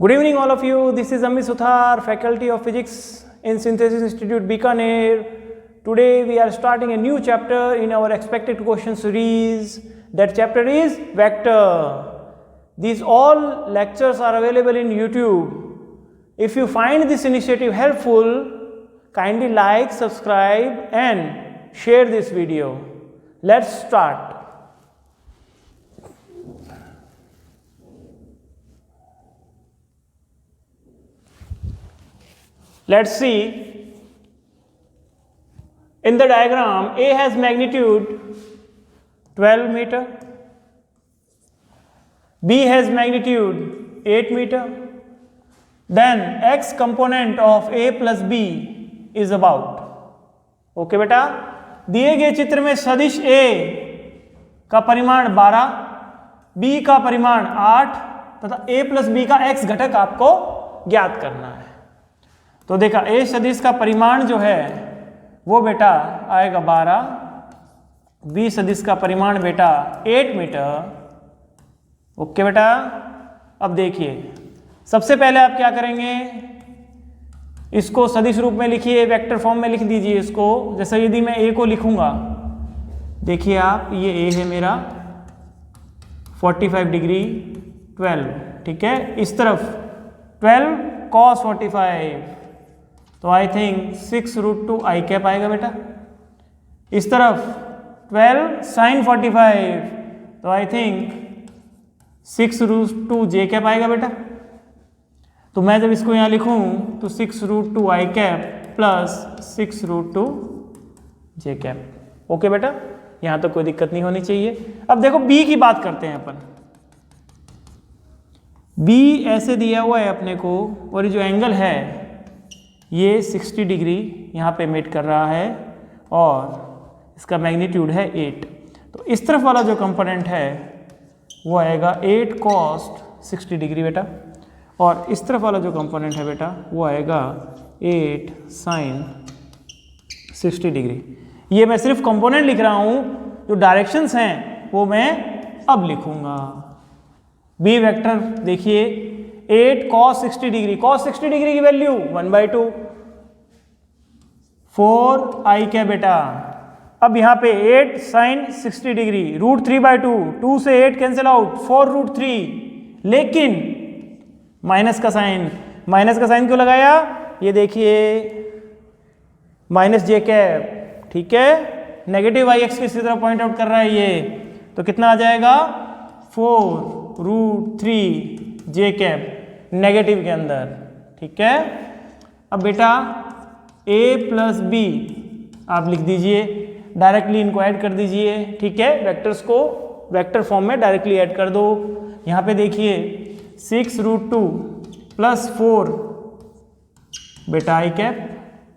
Good evening all of you. This is Amit Suthar, Faculty of Physics in Synthesis Institute, Bikaner. Today we are starting a new chapter in our expected question series. That chapter is vector. These all lectures are available in YouTube. If you find this initiative helpful, kindly like, subscribe and share this video. Let's start. Let's see, in the diagram A has magnitude 12 meter, B has magnitude 8 meter, then x component of A plus B is about. Okay बेटा, दिए गए चित्र में सदिश A का परिमाण 12, B का परिमाण 8 तथा A प्लस B का x घटक आपको ज्ञात करना है। तो देखा ए सदिश का परिमाण जो है वो बेटा आएगा 12, बी सदिश का परिमाण बेटा 8 मीटर। ओके बेटा, अब देखिए सबसे पहले आप क्या करेंगे, इसको सदिश रूप में लिखिए, वेक्टर फॉर्म में लिख दीजिए इसको। जैसे यदि मैं ए को लिखूंगा, देखिए आप, ये ए है मेरा 45 डिग्री 12, ठीक है। इस तरफ 12 cos 45, तो आई थिंक 6√2 आई कैप आएगा बेटा। इस तरफ 12 sin 45, तो आई थिंक 6√2 जे कैप आएगा बेटा। तो मैं जब इसको यहाँ लिखूं तो 6√2 आई कैप प्लस 6√2 जे कैप। ओके बेटा, यहाँ तक कोई दिक्कत नहीं होनी चाहिए। अब देखो बी की बात करते हैं अपन। बी ऐसे दिया हुआ है अपने को, और ये जो एंगल है ये 60 डिग्री यहाँ पे मेट कर रहा है, और इसका मैग्नीट्यूड है 8। तो इस तरफ वाला जो कंपोनेंट है वो आएगा 8 cos 60 डिग्री बेटा, और इस तरफ वाला जो कंपोनेंट है बेटा वो आएगा 8 sin 60 डिग्री। ये मैं सिर्फ कंपोनेंट लिख रहा हूँ, जो डायरेक्शंस हैं वो मैं अब लिखूँगा। बी वेक्टर देखिए 8 cos 60 डिग्री, cos 60 डिग्री की वैल्यू 1/2, 4 आई क्या बेटा। अब यहाँ पे 8 sin 60 डिग्री, √3/2, 2 से 8 कैंसिल आउट, 4√3, लेकिन माइनस का साइन क्यों लगाया, ये देखिए माइनस जे कैप, ठीक है। नेगेटिव आई एक्स किसी तरह पॉइंट आउट कर रहा है ये, तो कितना आ जाएगा 4√3 जे कैप नेगेटिव के अंदर, ठीक है। अब बेटा a प्लस बी आप लिख दीजिए, डायरेक्टली इनको ऐड कर दीजिए, ठीक है। वेक्टर्स को वेक्टर फॉर्म में डायरेक्टली ऐड कर दो। यहाँ पे देखिए 6√2 प्लस 4 बेटा आई कैप,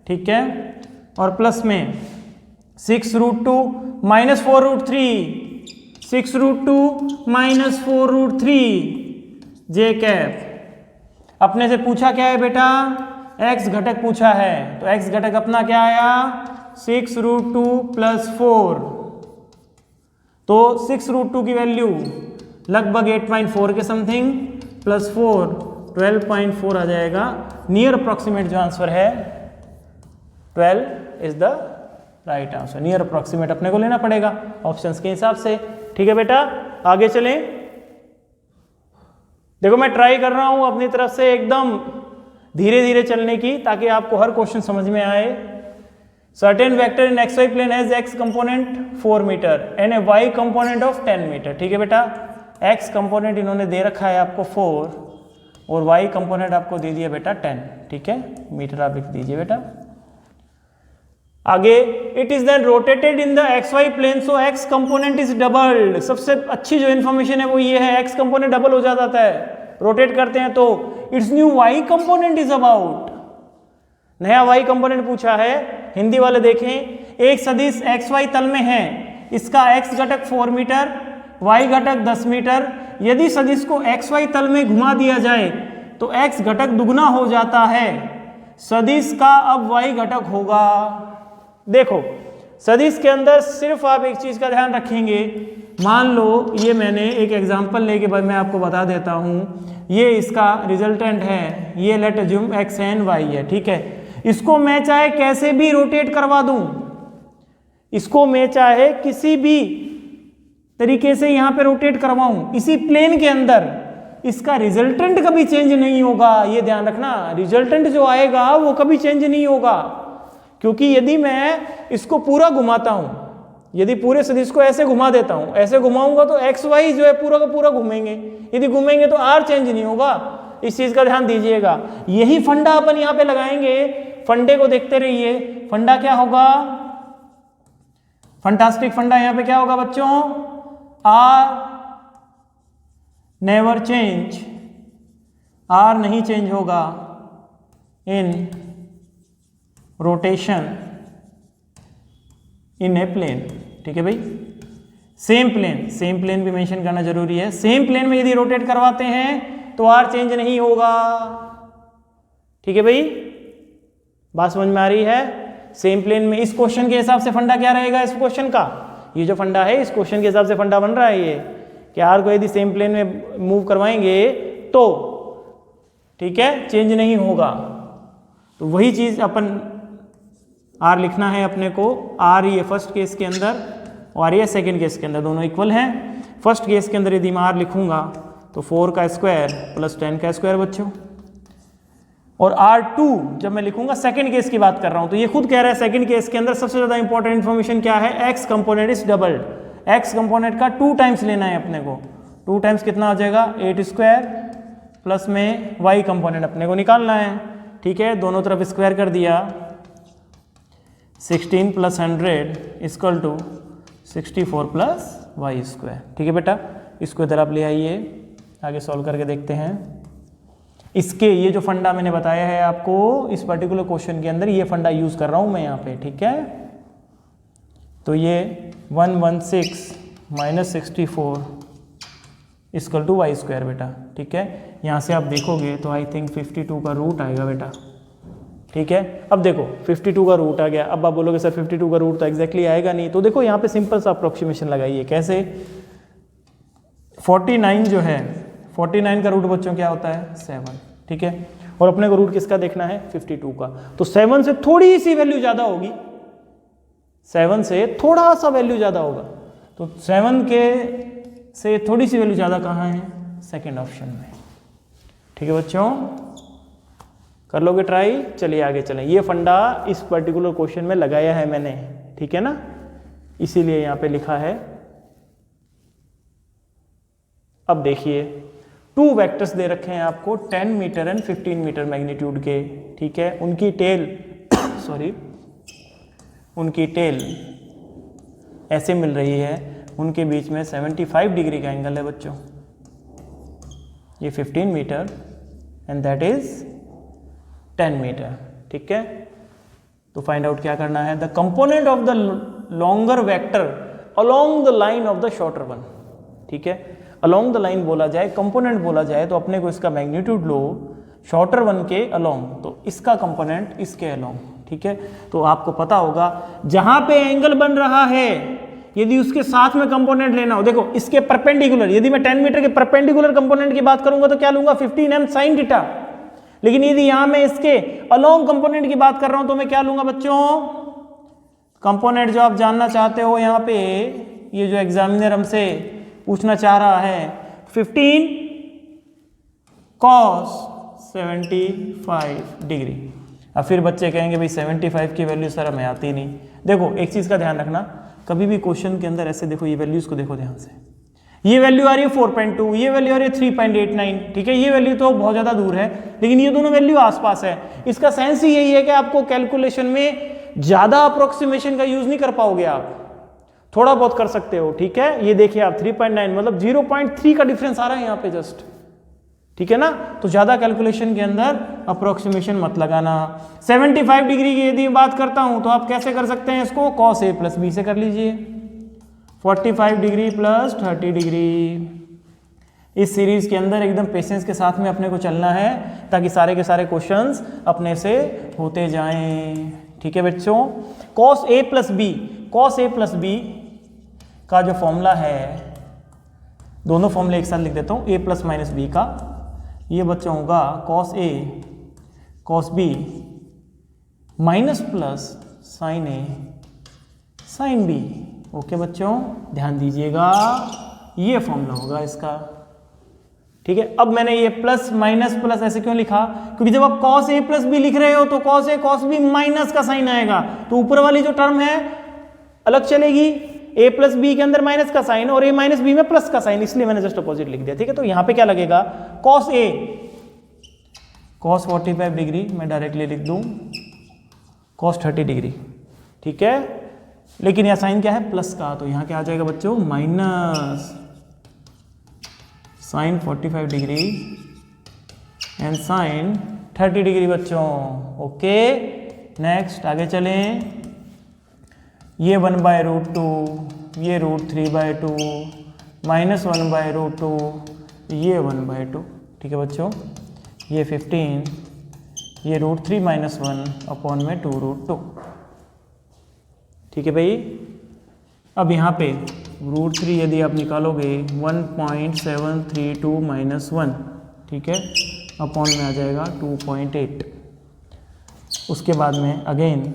ठीक है, और प्लस में 6√2 माइनस 4√3, 6√2 माइनस 4√3 जे कैप। अपने से पूछा क्या है बेटा, x घटक पूछा है, तो x घटक अपना क्या आया 6√2 प्लस 4, तो 6√2 की वैल्यू लगभग 8.4 के समथिंग, प्लस 4 12.4 आ जाएगा। नियर अप्रॉक्सीमेट जो आंसर है 12 is the right answer. Near approximate अपने को लेना पड़ेगा ऑप्शंस के हिसाब से, ठीक है बेटा। आगे चलें, देखो मैं ट्राई कर रहा हूं अपनी तरफ से एकदम धीरे धीरे चलने की, ताकि आपको हर क्वेश्चन समझ में आए। Certain vector in X Y plane has X component 4 metre and a Y component of 10 metre, ठीक है बेटा। एक्स कंपोनेंट इन्होंने दे रखा है आपको 4 और वाई कंपोनेंट आपको दे दिया बेटा 10, ठीक है। मीटर आप लिख दीजिए बेटा। आगे, it is then rotated in the X Y plane, so X component is doubled. सबसे अच्छी जो इन्फॉर्मेशन है वो ये है, एक्स कंपोनेंट डबल हो जाता है, रोटेट करते हैं तो its new Y component is about. नया वाई कंपोनेंट पूछा है, हिंदी वाले देखें। एक सदिश एक्स वाई तल में है, इसका एक्स घटक 4 मीटर, वाई घटक 10 मीटर। यदि सदिश को एक्स वाई तल में घुमा दिया जाए तो एक्स घटक दुगना हो जाता है, सदिश का अब वाई घटक होगा। देखो सदिश के अंदर सिर्फ आप एक चीज का ध्यान रखेंगे, मान लो ये मैंने एक एग्जांपल लेके बाद मैं आपको बता देता हूँ, ये इसका रिजल्टेंट है, ये let assume X and Y है, ठीक है। इसको मैं चाहे कैसे भी रोटेट करवा दूं, इसको मैं चाहे किसी भी तरीके से यहां पे रोटेट करवाऊं इसी प्लेन के अंदर, इसका रिजल्टेंट कभी चेंज नहीं होगा। ये ध्यान रखना, रिजल्टेंट जो आएगा वो कभी चेंज नहीं होगा, क्योंकि यदि मैं इसको पूरा घुमाता हूं, यदि पूरे सदिश को ऐसे घुमा देता हूं, ऐसे घुमाऊंगा तो एक्स वाई जो है पूरा का पूरा घूमेंगे, यदि घूमेंगे तो आर चेंज नहीं होगा। इस चीज का ध्यान दीजिएगा। यही फंडा अपन यहां पे लगाएंगे, फंडे को देखते रहिए। फंडा क्या होगा, फंटास्टिक फंडा यहां पे क्या होगा बच्चों, आर नेवर चेंज, आर नहीं चेंज होगा इन रोटेशन इन ए प्लेन, ठीक है भाई। सेम प्लेन भी मेंशन करना जरूरी है। सेम प्लेन में यदि रोटेट करवाते हैं तो आर चेंज नहीं होगा, ठीक है भाई, बात समझ में आ रही है। सेम प्लेन में इस क्वेश्चन के हिसाब से फंडा क्या रहेगा, इस क्वेश्चन का ये जो फंडा है, इस क्वेश्चन के हिसाब से फंडा बन रहा है ये कि आर को यदि सेम प्लेन में मूव करवाएंगे तो, ठीक है, चेंज नहीं होगा। तो वही चीज अपन आर लिखना है अपने को। आर ये फर्स्ट केस के अंदर और ये सेकंड केस के अंदर दोनों इक्वल हैं। फर्स्ट केस के अंदर यदि मैं आर लिखूंगा तो 4 का स्क्वायर प्लस 10 का स्क्वायर बच्चों, और R2 जब मैं लिखूंगा, सेकंड केस की बात कर रहा हूं, तो ये खुद कह रहा है सेकंड केस के अंदर सबसे ज्यादा इंपॉर्टेंट इन्फॉर्मेशन क्या है, x component is doubled. X component का 2 टाइम्स लेना है अपने को। 2 टाइम्स कितना हो जाएगा, 8 स्क्वायर प्लस में वाई कंपोनेंट अपने को निकालना है, ठीक है। दोनों तरफ स्क्वायर कर दिया, 16 plus 100 equal to 64 plus Y square, ठीक है बेटा। इसको इधर आप ले आइए, आगे सॉल्व करके देखते हैं। इसके ये जो फंडा मैंने बताया है आपको इस पर्टिकुलर क्वेश्चन के अंदर, ये फंडा यूज कर रहा हूं मैं यहाँ पे, ठीक है। तो ये 116 minus 64 equal to Y square बेटा, ठीक है। यहाँ से आप देखोगे तो आई थिंक 52 का रूट आएगा बेटा, ठीक है। अब देखो 52 का रूट आ गया। अब आप बोलोगे सर 52 का रूट तो एग्जैक्टली आएगा नहीं, तो देखो यहाँ पे सिंपल सा अप्रोक्सीमेशन लगाइए। कैसे, 49 जो है, 49 का रूट बच्चों क्या होता है, 7, ठीक है। और अपने को रूट किसका देखना है, 52 का। तो 7 से थोड़ी सी वैल्यू ज्यादा होगी, 7 से थोड़ा सा वैल्यू ज्यादा होगा। तो 7 के से थोड़ी सी वैल्यू ज्यादा कहाँ है, सेकेंड ऑप्शन में, ठीक है बच्चों। कर लोगे ट्राई, चलिए आगे चलें। ये फंडा इस पर्टिकुलर क्वेश्चन में लगाया है मैंने, ठीक है ना, इसीलिए यहां पे लिखा है। अब देखिए 2 वेक्टर्स दे रखे हैं आपको, 10 मीटर एंड 15 मीटर मैग्नीट्यूड के, ठीक है। उनकी टेल सॉरी उनकी टेल ऐसे मिल रही है, उनके बीच में 75 डिग्री का एंगल है बच्चों। ये 15 metre and that is 10 metre, ठीक है। तो फाइंड आउट क्या करना है, the component of the longer vector along the line of the shorter one, ठीक है। अलोंग द लाइन बोला जाए, कंपोनेंट बोला जाए तो अपने को इसका मैग्नीट्यूड लो शॉर्टर वन के अलोंग, तो इसका कंपोनेंट इसके अलोंग, ठीक है। तो आपको पता होगा जहां पे एंगल बन रहा है, यदि उसके साथ में कंपोनेंट लेना हो, देखो इसके परपेंडिकुलर, यदि मैं 10 मीटर के परपेंडिकुलर कंपोनेंट की बात करूंगा तो क्या लूंगा, 15m sin थीटा। लेकिन यदि यहां मैं इसके अलोंग कंपोनेंट की बात कर रहा हूं तो मैं क्या लूंगा बच्चों, कंपोनेंट जो आप जानना चाहते हो यहां पे, ये जो एग्जामिनर हमसे पूछना चाह रहा है, 15 cos 75 डिग्री। अब फिर बच्चे कहेंगे भाई 75 की वैल्यू सर हमें आती नहीं। देखो एक चीज का ध्यान रखना, कभी भी क्वेश्चन के अंदर ऐसे देखो, ये वैल्यूज को देखो ध्यान से, ये वैल्यू आ रही है 4.2, ये वैल्यू आ रही है 3.89, ठीक है। ये वैल्यू तो बहुत ज्यादा दूर है, लेकिन ये दोनों वैल्यू आसपास है। इसका सेंस ही यही है कि आपको कैलकुलेशन में ज्यादा अप्रोक्सीमेशन का यूज नहीं कर पाओगे, आप थोड़ा बहुत कर सकते हो, ठीक है। ये देखिए आप 3.9 मतलब 0.3 का डिफरेंस आ रहा है यहाँ पे जस्ट, ठीक है ना। तो ज्यादा कैलकुलेशन के अंदर अप्रोक्सीमेशन मत लगाना। 75 डिग्री की यदि बात करता हूं तो आप कैसे कर सकते हैं इसको, cos a प्लस बी से कर लीजिए, 45 डिग्री प्लस 30 डिग्री। इस सीरीज के अंदर एकदम पेशेंस के साथ में अपने को चलना है ताकि सारे के सारे क्वेश्चंस अपने से होते जाएं, ठीक है बच्चों। cos a प्लस बी का जो फॉर्मूला है, दोनों फॉर्मूले एक साथ लिख देता हूँ, a प्लस माइनस बी का, ये बच्चों होगा cos A cos B minus plus sine A sine B. Okay बच्चों, ध्यान दीजिएगा, ये फॉर्मूला होगा इसका। ठीक है, अब मैंने ये प्लस माइनस प्लस ऐसे क्यों लिखा, क्योंकि जब आप कॉस ए प्लस बी लिख रहे हो तो cos A cos B minus का साइन आएगा, तो ऊपर वाली जो टर्म है अलग चलेगी, ए प्लस बी के अंदर माइनस का साइन और ए माइनस बी में प्लस का साइन, इसलिए मैंने जस्ट अपोजिट लिख दिया। ठीक है, तो यहां पे क्या लगेगा, कॉस ए कॉस 45 डिग्री मैं डायरेक्टली लिख दूं कॉस 30 डिग्री। ठीक है, लेकिन यह साइन क्या है, प्लस का, तो यहां क्या आ जाएगा बच्चों, minus sine 45 degree and sine 30 degree बच्चों। ओके, नेक्स्ट आगे चलें, ये 1/√2, ये √3/2 माइनस 1/√2, ये 1/2। ठीक है बच्चों, ये 15, ये √3 माइनस 1 अपॉन में 2√2। ठीक है भाई, अब यहाँ पे √3 यदि आप निकालोगे 1.732 माइनस 1, ठीक है, अपॉन में आ जाएगा 2.8। उसके बाद में अगेन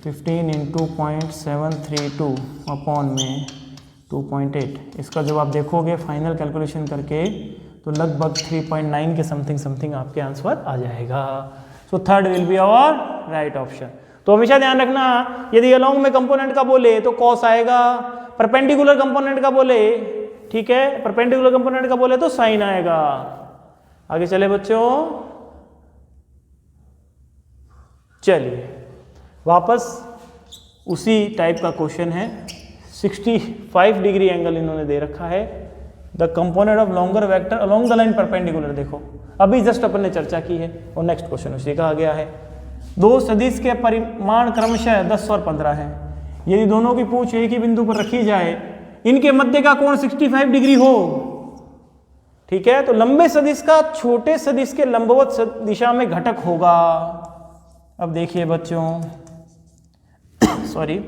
15 इंटू 0.732 अपॉन में 2.8। इसका जब आप देखोगे फाइनल कैलकुलेशन करके तो लगभग 3.9 के समथिंग आपके आंसर आ जाएगा। So third will be our right option. तो हमेशा ध्यान रखना, यदि अलोंग में कंपोनेंट का बोले तो कॉस आएगा, परपेंडिकुलर कंपोनेंट का बोले, ठीक है, परपेंडिकुलर कंपोनेंट का बोले तो साइन आएगा। आगे चले बच्चों, चलिए वापस उसी टाइप का क्वेश्चन है। 65 डिग्री एंगल इन्होंने दे रखा है, the component of longer vector along the line perpendicular. देखो अभी जस्ट अपन ने चर्चा की है और नेक्स्ट क्वेश्चन उसी का आ गया है। दो सदिश के परिमाण क्रमशः 10 और 15 है, यदि दोनों की पूंछ एक ही बिंदु पर रखी जाए, इनके मध्य का कोण 65 डिग्री हो। ठीक है, तो लंबे सदिश का छोटे सदिश के लंबवत दिशा में घटक होगा। अब देखिए बच्चों, सॉरी,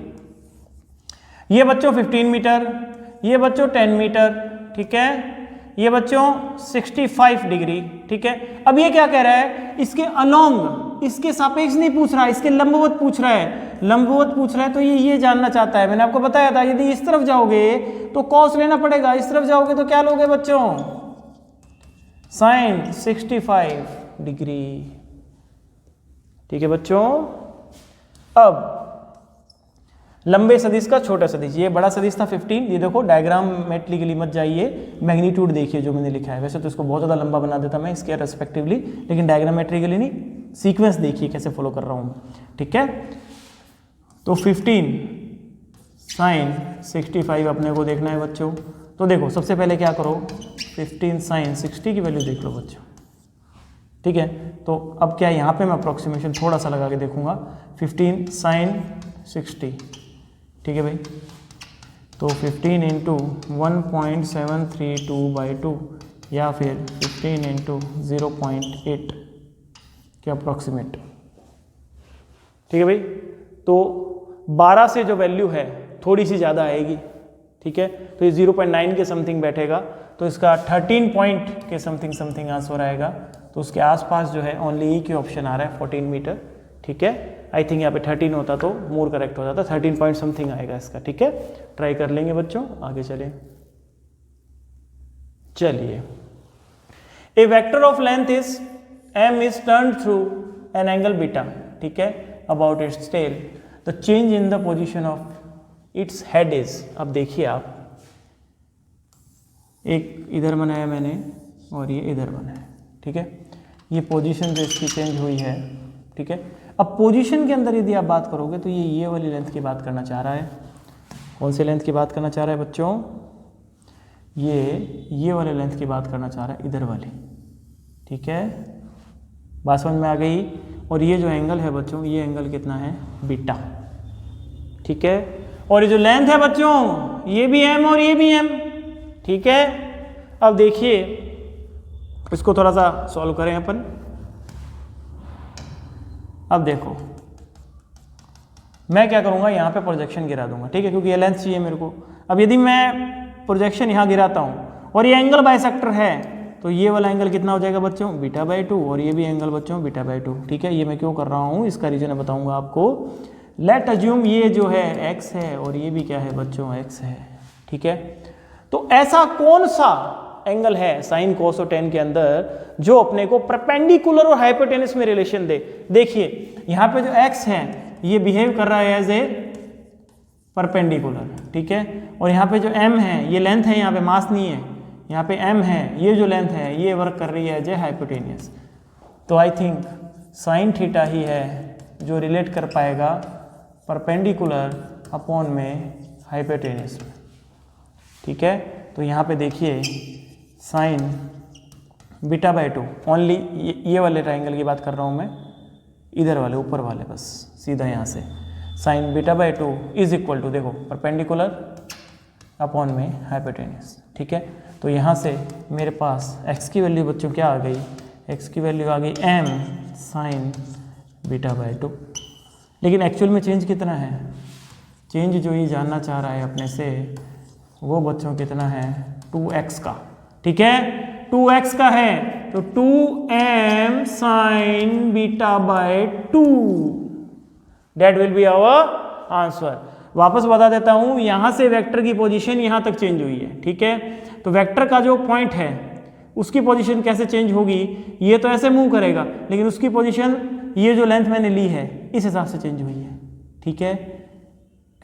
ये बच्चों 15 मीटर, ये बच्चों 10 मीटर, ठीक है, ये बच्चों 65 डिग्री। ठीक है, अब ये क्या कह रहा है, इसके अलोंग, इसके सापेक्ष नहीं पूछ रहा है, इसके लंबवत पूछ रहा है। लंबवत पूछ रहा है तो ये जानना चाहता है। मैंने आपको बताया था यदि इस तरफ जाओगे तो कॉस लेना पड़ेगा, इस तरफ जाओगे तो क्या लोगे बच्चों, साइन 65 डिग्री। ठीक है बच्चों, अब लंबे सदिश का छोटा सदिश, ये बड़ा सदिश था 15, ये देखो डायग्रामेट्रिकली मत जाइए, मैग्नीट्यूड देखिए जो मैंने लिखा है। वैसे तो इसको बहुत ज़्यादा लंबा बना देता मैं इसके रेस्पेक्टिवली, लेकिन डायग्रामेट्रिकली नहीं, सीक्वेंस देखिए कैसे फॉलो कर रहा हूँ मैं। ठीक है, तो 15 साइन 65 अपने को देखना है बच्चों। तो देखो सबसे पहले क्या करो, 15 साइन 60 की वैल्यू देख लो बच्चों। ठीक है, तो अब क्या यहाँ पे मैं अप्रोक्सीमेशन थोड़ा सा लगा के देखूंगा, 15 साइन 60। ठीक है भाई, तो 15 इंटू 1.732/2 या फिर 15 इंटू 0.8 के अप्रोक्सीमेट। ठीक है भाई, तो 12 से जो वैल्यू है थोड़ी सी ज़्यादा आएगी। ठीक है, तो ये 0.9 के समथिंग बैठेगा, तो इसका 13 पॉइंट के समथिंग आंसर आएगा। तो उसके आसपास जो है ओनली ई की ऑप्शन आ रहा है 14 मीटर। ठीक है, आई थिंक यहाँ पे 13 होता तो मोर करेक्ट हो जाता, 13 पॉइंट समथिंग आएगा इसका। ठीक है, ट्राई कर लेंगे बच्चों, आगे चलें। चलिए, a vector of length is m is turn through an angle beta. ठीक है, about its tail the change in the position of its head is. अब देखिए आप, एक इधर बनाया मैंने और ये इधर बनाया। ठीक है, ये पोजीशन जो इसकी चेंज हुई है। ठीक है, अब पोजीशन के अंदर यदि आप बात करोगे तो ये वाली लेंथ की बात करना चाह रहा है। कौन सी लेंथ की बात करना चाह रहा है बच्चों, ये वाले लेंथ की बात करना चाह रहा है, इधर वाली। ठीक है, बात समझ में आ गई। और ये जो एंगल है बच्चों, ये एंगल कितना है, बीटा। ठीक है, और ये जो लेंथ है बच्चों, ये भी m और ये भी m। ठीक है, अब देखिए इसको थोड़ा सा सॉल्व करें अपन। अब देखो मैं क्या करूंगा, यहाँ पे प्रोजेक्शन गिरा दूंगा। ठीक है, क्योंकि ये लेंथ चाहिए मेरे को। अब यदि मैं प्रोजेक्शन यहाँ गिराता हूँ और ये एंगल बाइसेक्टर है तो ये वाला एंगल कितना हो जाएगा बच्चों, β/2, और ये भी एंगल बच्चों β/2। ठीक है, ये मैं क्यों कर रहा हूँ इसका रीजन मैं बताऊँगा आपको। लेट अज्यूम ये जो है x है और ये भी क्या है बच्चों, x है। ठीक है, तो ऐसा कौन सा एंगल है साइन कोस और टेन के अंदर जो अपने को परपेंडिकुलर और हाइपोटेनस में रिलेशन दे। देखिए यहाँ पे जो x है ये बिहेव कर रहा है एज ए परपेंडिकुलर। ठीक है, और यहाँ पे जो m है ये लेंथ है, यहाँ पे मास नहीं है, यहाँ पे m है, ये जो लेंथ है ये वर्क कर रही है एज ए हाइपोटेनियस। तो आई थिंक साइन थीटा ही है जो रिलेट कर पाएगा परपेंडिकुलर अपॉन में हाइपोटेनियस में। ठीक है, तो यहाँ पे देखिए साइन β/2 ओनली, ये वाले ट्राइंगल की बात कर रहा हूँ मैं, इधर वाले ऊपर वाले, बस सीधा यहाँ से साइन β/2 इज इक्वल टू, देखो परपेंडिकुलर अपॉन में हाइपोटेनियस। ठीक है, तो यहाँ से मेरे पास x की वैल्यू बच्चों क्या आ गई, x की वैल्यू आ गई m साइन β/2। लेकिन एक्चुअल में चेंज कितना है, चेंज जो ये जानना चाह रहा है अपने से वो बच्चों कितना है, 2x का। ठीक है, 2x का है तो 2m sine β/2 that will be our answer. वापस बता देता हूं, यहां से वेक्टर की पोजीशन यहां तक चेंज हुई है। ठीक है, तो वेक्टर का जो पॉइंट है उसकी पोजीशन कैसे चेंज होगी, ये तो ऐसे मूव करेगा लेकिन उसकी पोजीशन ये जो लेंथ मैंने ली है इस हिसाब से चेंज हुई है। ठीक है,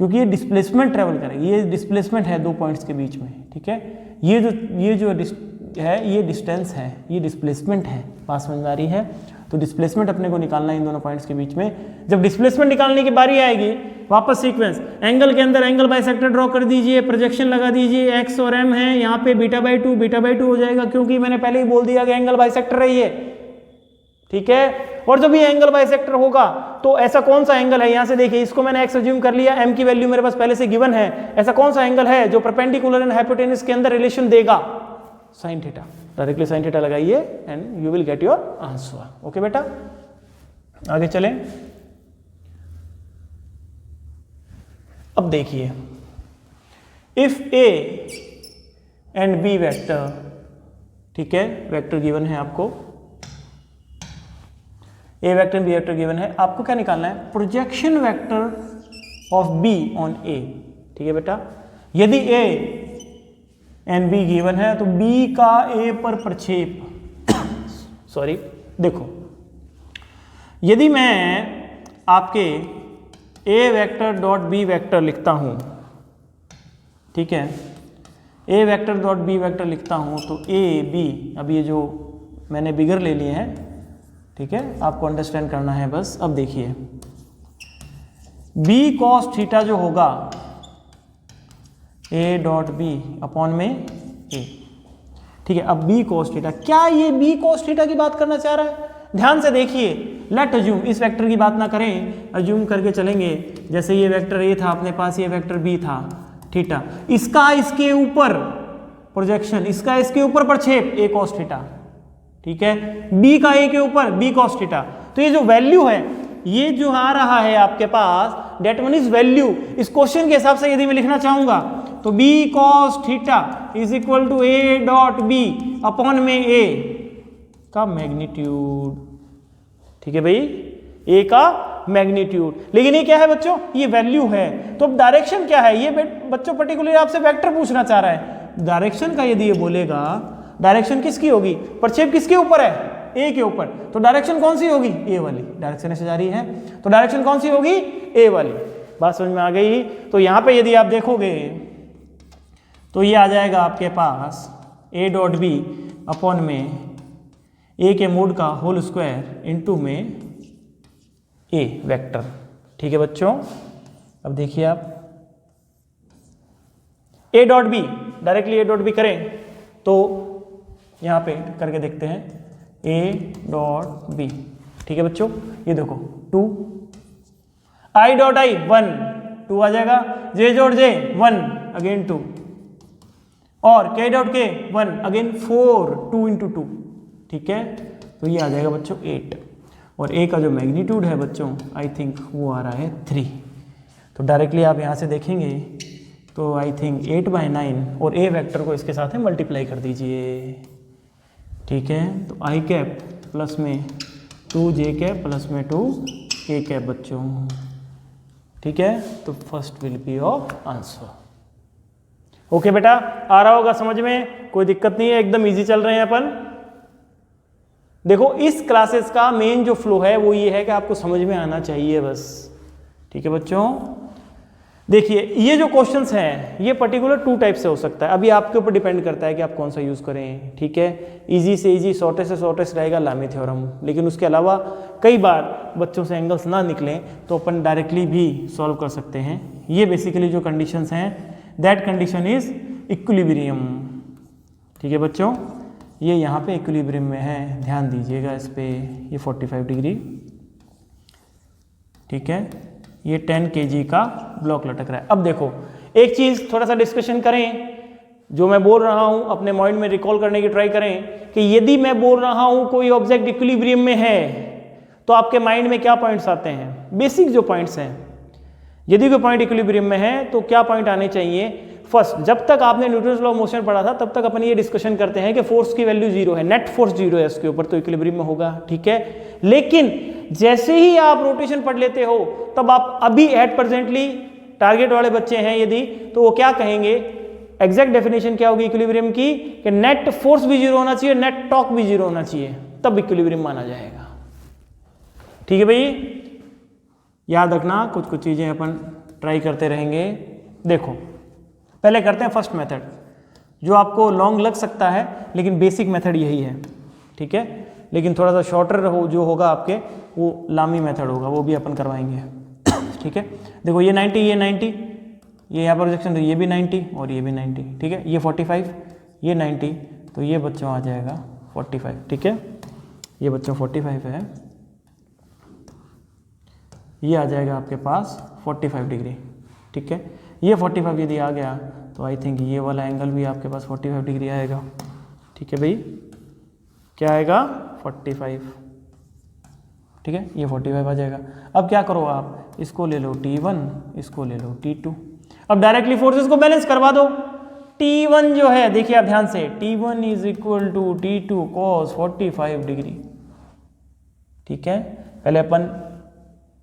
क्योंकि ये डिस्प्लेसमेंट ट्रेवल करेगी, ये डिस्प्लेसमेंट है दो पॉइंट्स के बीच में। ठीक है, ये जो है ये डिस्टेंस है, ये डिस्प्लेसमेंट है, पास समझ में आ रही है। तो डिस्प्लेसमेंट अपने को निकालना है इन दोनों पॉइंट्स के बीच में। जब डिस्प्लेसमेंट निकालने की बारी आएगी, वापस सीक्वेंस, एंगल के अंदर एंगल बाइसेक्टर ड्रॉ कर दीजिए, प्रोजेक्शन लगा दीजिए, x और m है, यहाँ पे β/2 हो जाएगा क्योंकि मैंने पहले ही बोल दिया कि एंगल बाइसेक्टर है ये। ठीक है, और जब ये एंगल बाइसेक्टर होगा तो ऐसा कौन सा एंगल है, यहाँ से देखिए, इसको मैंने x अज्यूम कर लिया, m की वैल्यू मेरे पास पहले से गिवन है, ऐसा कौन सा एंगल है जो परपेंडिकुलर एंड हाइपोटेनस के अंदर रिलेशन देगा, sine theta. Directly sine theta लगाइए and you will get your answer. Okay बेटा, आगे चलें। अब देखिए, if a and b vector, ठीक है, वेक्टर गिवन है आपको, a vector b vector given है, आपको क्या निकालना है, projection vector of b on a। ठीक है बेटा, यदि a एंड b गिवन है तो b का a पर प्रक्षेप सॉरी, देखो यदि मैं आपके a vector dot b vector लिखता हूं, ठीक है, a vector dot b vector लिखता हूं तो a b, अब ये जो मैंने बिगर ले लिए हैं, ठीक है, आपको अंडरस्टैंड करना है बस। अब देखिए b कॉस थीटा जो होगा a डॉट बी अपॉन में a। ठीक है, अब b कॉस थीटा, क्या ये b कॉस थीटा की बात करना चाह रहा है? ध्यान से देखिए, लेट अज्यूम, इस वेक्टर की बात ना करें, अज्यूम करके चलेंगे जैसे ये वेक्टर a था अपने पास, ये वेक्टर b था, थीटा, इसका इसके ऊपर प्रोजेक्शन, इसका इसके ऊपर प्रक्षेप a कॉस थीटा। ठीक है, b का a के ऊपर b कॉस थीटा। तो ये जो वैल्यू है, ये जो आ रहा है आपके पास, डेट वन इज वैल्यू। इस क्वेश्चन के हिसाब से यदि मैं लिखना चाहूंगा तो b cos theta is equal to a dot b upon में a का मैग्नीट्यूड। ठीक है भाई, a का मैग्नीट्यूड। लेकिन ये क्या है बच्चों, ये वैल्यू है। तो अब डायरेक्शन क्या है, ये बच्चों पर्टिकुलर आपसे वेक्टर पूछना चाह रहा है। डायरेक्शन का यदि ये बोलेगा, डायरेक्शन किसकी होगी, प्रक्षेप किसके ऊपर है, a के ऊपर, तो डायरेक्शन कौन सी होगी, a वाली। डायरेक्शन ऐसे जा रही है तो डायरेक्शन कौन सी होगी, a वाली। बात समझ में आ गई। तो यहां पे यदि आप देखोगे तो ये आ जाएगा आपके पास a डॉट बी अपॉन में a के मोड का होल स्क्वायर इनटू में a वेक्टर। ठीक है बच्चों, अब देखिए आप a dot B, directly a dot B करें तो यहां पे करके देखते हैं, a डॉट बी। ठीक है बच्चों, ये देखो 2, i डॉट आई 1, 2 आ जाएगा, j डॉट जे 1 अगेन 2, और k डॉट के 1 अगेन 4, 2 इंटू 2। ठीक है, तो ये आ जाएगा बच्चों 8, और a का जो मैग्नीट्यूड है बच्चों, आई थिंक वो आ रहा है 3। तो डायरेक्टली आप यहाँ से देखेंगे तो आई थिंक 8/9 और ए वेक्टर को इसके साथ में मल्टीप्लाई कर दीजिए, ठीक है। तो आई कैप प्लस में 2j कैप प्लस में 2k कैप बच्चों, ठीक है। तो first will be your answer. Okay बेटा, आ रहा होगा समझ में, कोई दिक्कत नहीं है, एकदम इजी चल रहे हैं अपन। देखो इस क्लासेस का मेन जो फ्लो है वो ये है कि आपको समझ में आना चाहिए बस, ठीक है बच्चों। देखिए ये जो क्वेश्चंस हैं ये पर्टिकुलर 2 टाइप से हो सकता है, अभी आपके ऊपर डिपेंड करता है कि आप कौन सा यूज़ करें, ठीक है। इजी से इजी, शॉर्टेस्ट से शॉर्टेस्ट रहेगा लामी थ्योरम, लेकिन उसके अलावा कई बार बच्चों से एंगल्स ना निकलें तो अपन डायरेक्टली भी सॉल्व कर सकते हैं। ये बेसिकली जो कंडीशंस हैं दैट कंडीशन इज इक्विलिब्रियम, ठीक है बच्चों। ये यहाँ पे इक्विलिब्रियम में है, ध्यान दीजिएगा इस पे। ये 45 डिग्री, ठीक है। ये 10 kg का ब्लॉक लटक रहा है। अब देखो एक चीज़ थोड़ा सा डिस्कशन करें, जो मैं बोल रहा हूँ अपने माइंड में रिकॉल करने की ट्राई करें कि यदि मैं बोल रहा हूँ कोई ऑब्जेक्ट इक्विलिब्रियम में है तो आपके माइंड में क्या पॉइंट्स आते हैं, बेसिक जो पॉइंट्स हैं। यदि कोई पॉइंट इक्विलिब्रियम में है तो क्या पॉइंट आने चाहिए। फर्स्ट, जब तक आपने न्यूटन्स लॉ ऑफ मोशन पढ़ा था तब तक अपन ये डिस्कशन करते हैं कि फोर्स की वैल्यू 0 है, नेट फोर्स 0 है उसके ऊपर, तो इक्विलिब्रियम में होगा, ठीक है। लेकिन जैसे ही आप रोटेशन पढ़ लेते हो तब आप अभी एट प्रेजेंटली टारगेट वाले बच्चे हैं यदि, तो वो क्या कहेंगे, एग्जैक्ट डेफिनेशन क्या होगी इक्विलिब्रियम की कि नेट फोर्स भी 0 होना चाहिए, नेट टॉर्क भी 0 होना चाहिए, तब इक्विलिब्रियम माना जाएगा, ठीक है भाई। याद रखना, कुछ कुछ चीज़ें अपन ट्राई करते रहेंगे। देखो पहले करते हैं फर्स्ट मेथड, जो आपको लॉन्ग लग सकता है लेकिन बेसिक मेथड यही है, ठीक है। लेकिन थोड़ा सा शॉर्टर जो होगा आपके वो लामी मेथड होगा, वो भी अपन करवाएंगे, ठीक है। देखो ये 90, ये 90, ये यहाँ पर प्रोजेक्शन, तो ये भी 90 और ये भी 90, ठीक है। ये 45, ये 90, तो ये बच्चों आ जाएगा 45, ठीक है। ये बच्चों 45 है, ये आ जाएगा आपके पास 45 डिग्री, ठीक है। ये 45 यदि आ गया तो आई थिंक ये वाला एंगल भी आपके पास 45 डिग्री आएगा, ठीक है भाई। क्या आएगा 45, ठीक है। ये 45 आ जाएगा। अब क्या करो आप, इसको ले लो T1, इसको ले लो T2। अब डायरेक्टली फोर्सेस को बैलेंस करवा दो। T1 जो है देखिए आप ध्यान से, T1 is equal to T2 cos 45 degree, ठीक है। पहले अपन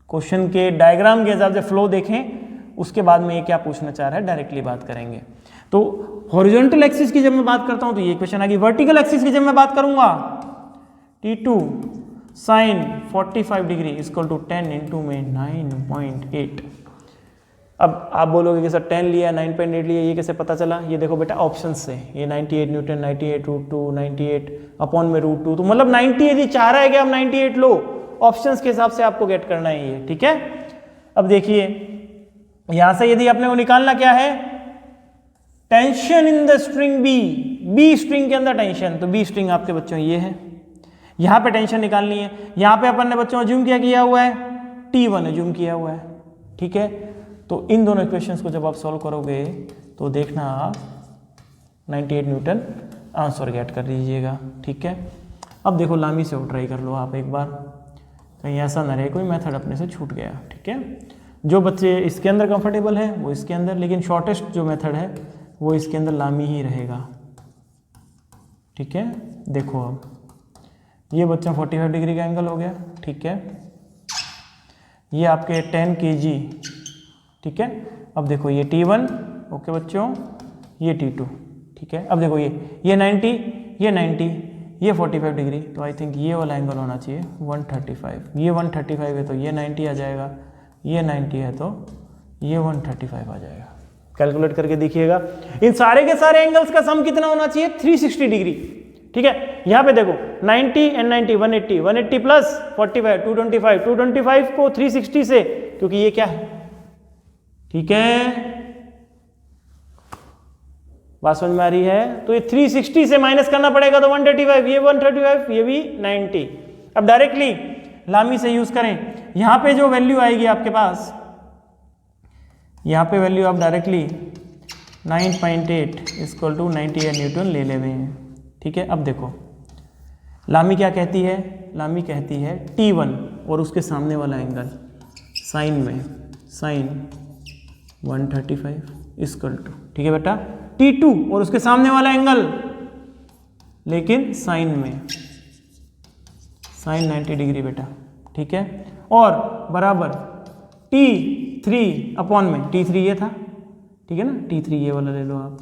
क्वेश्चन के डायग्राम के हिसाब से फ्लो देखें, उसके बाद में ये क्या पूछना चाह रहा है डायरेक्टली बात करेंगे। तो हॉरिजॉन्टल एक्सिस की जब मैं बात करता हूं तो ये क्वेश्चन आ गई। वर्टिकल एक्सिस की जब मैं बात करूंगा, T2 sin 45 degree equal to 10 into में 9.8। अब आप बोलोगे कि सर 10 लिया 9.8 लिया, ये कैसे पता चला। ये देखो बेटा ऑप्शन से, ये 98 न्यूटन, 98√2, 98 अपॉन में √2, तो मतलब 90 यदि चाह रहा है कि आप 98 लो, ऑप्शंस के हिसाब से आपको गेट करना है ये, ठीक है। अब देखिए यहां से यदि अपने को निकालना क्या है, tension in the string B string के अंदर टेंशन, तो बी स्ट्रिंग आपके बच्चों ये है, यहां पे टेंशन निकालनी है। यहां पे अपन ने बच्चों अज्यूम क्या किया हुआ है, T1 अज्यूम किया हुआ है, ठीक है। तो इन दोनों इक्वेशंस को जब आप सॉल्व करोगे तो देखना आप 98 न्यूटन आंसर गेट कर लीजिएगा, ठीक है। अब देखो लामी से ट्राई कर लो आप एक बार, कहीं ऐसा ना रहे कोई मेथड अपने से छूट गया, ठीक है। जो बच्चे इसके अंदर कंफर्टेबल है वो इसके अंदर, लेकिन शॉर्टेस्ट जो मेथड है वो इसके अंदर लामी ही रहेगा, ठीक है। देखो अब ये बच्चा 45 डिग्री का एंगल हो गया, ठीक है। ये आपके 10 kg, ठीक है। अब देखो ये T1, ओके बच्चों, ये T2, ठीक है। अब देखो ये 90, ये 90, ये 45 डिग्री, तो आई थिंक ये वाला एंगल होना चाहिए 135। ये 135 है तो ये 90 आ जाएगा, ये 90 है तो ये 135 आ जाएगा। कैलकुलेट करके देखिएगा, इन सारे के सारे एंगल्स का सम कितना होना चाहिए, 360 डिग्री, ठीक है। यहां पे देखो 90 एंड 90 180, 180 प्लस 45 225, 225 को 360 से, क्योंकि ये क्या है, ठीक है, बात समझ में आ रही है। तो ये 360 से माइनस करना पड़ेगा तो 135, ये 135, ये भी 90। अब डायरेक्टली लामी से यूज करें, यहां पे जो वैल्यू आएगी आपके पास, यहां पे वैल्यू आप डायरेक्टली 9.8 इक्वल टू 98 न्यूटन ले लेवे हैं, ठीक है। अब देखो लामी क्या कहती है, लामी कहती है T1 और उसके सामने वाला एंगल साइन में, साइन 135 इक्वल टू, ठीक है बेटा, T2 और उसके सामने वाला एंगल लेकिन साइन में, साइन 90 डिग्री बेटा, ठीक है, और बराबर T3 अपॉन में, T3 ये था, ठीक है ना, T3 ये वाला ले लो आप,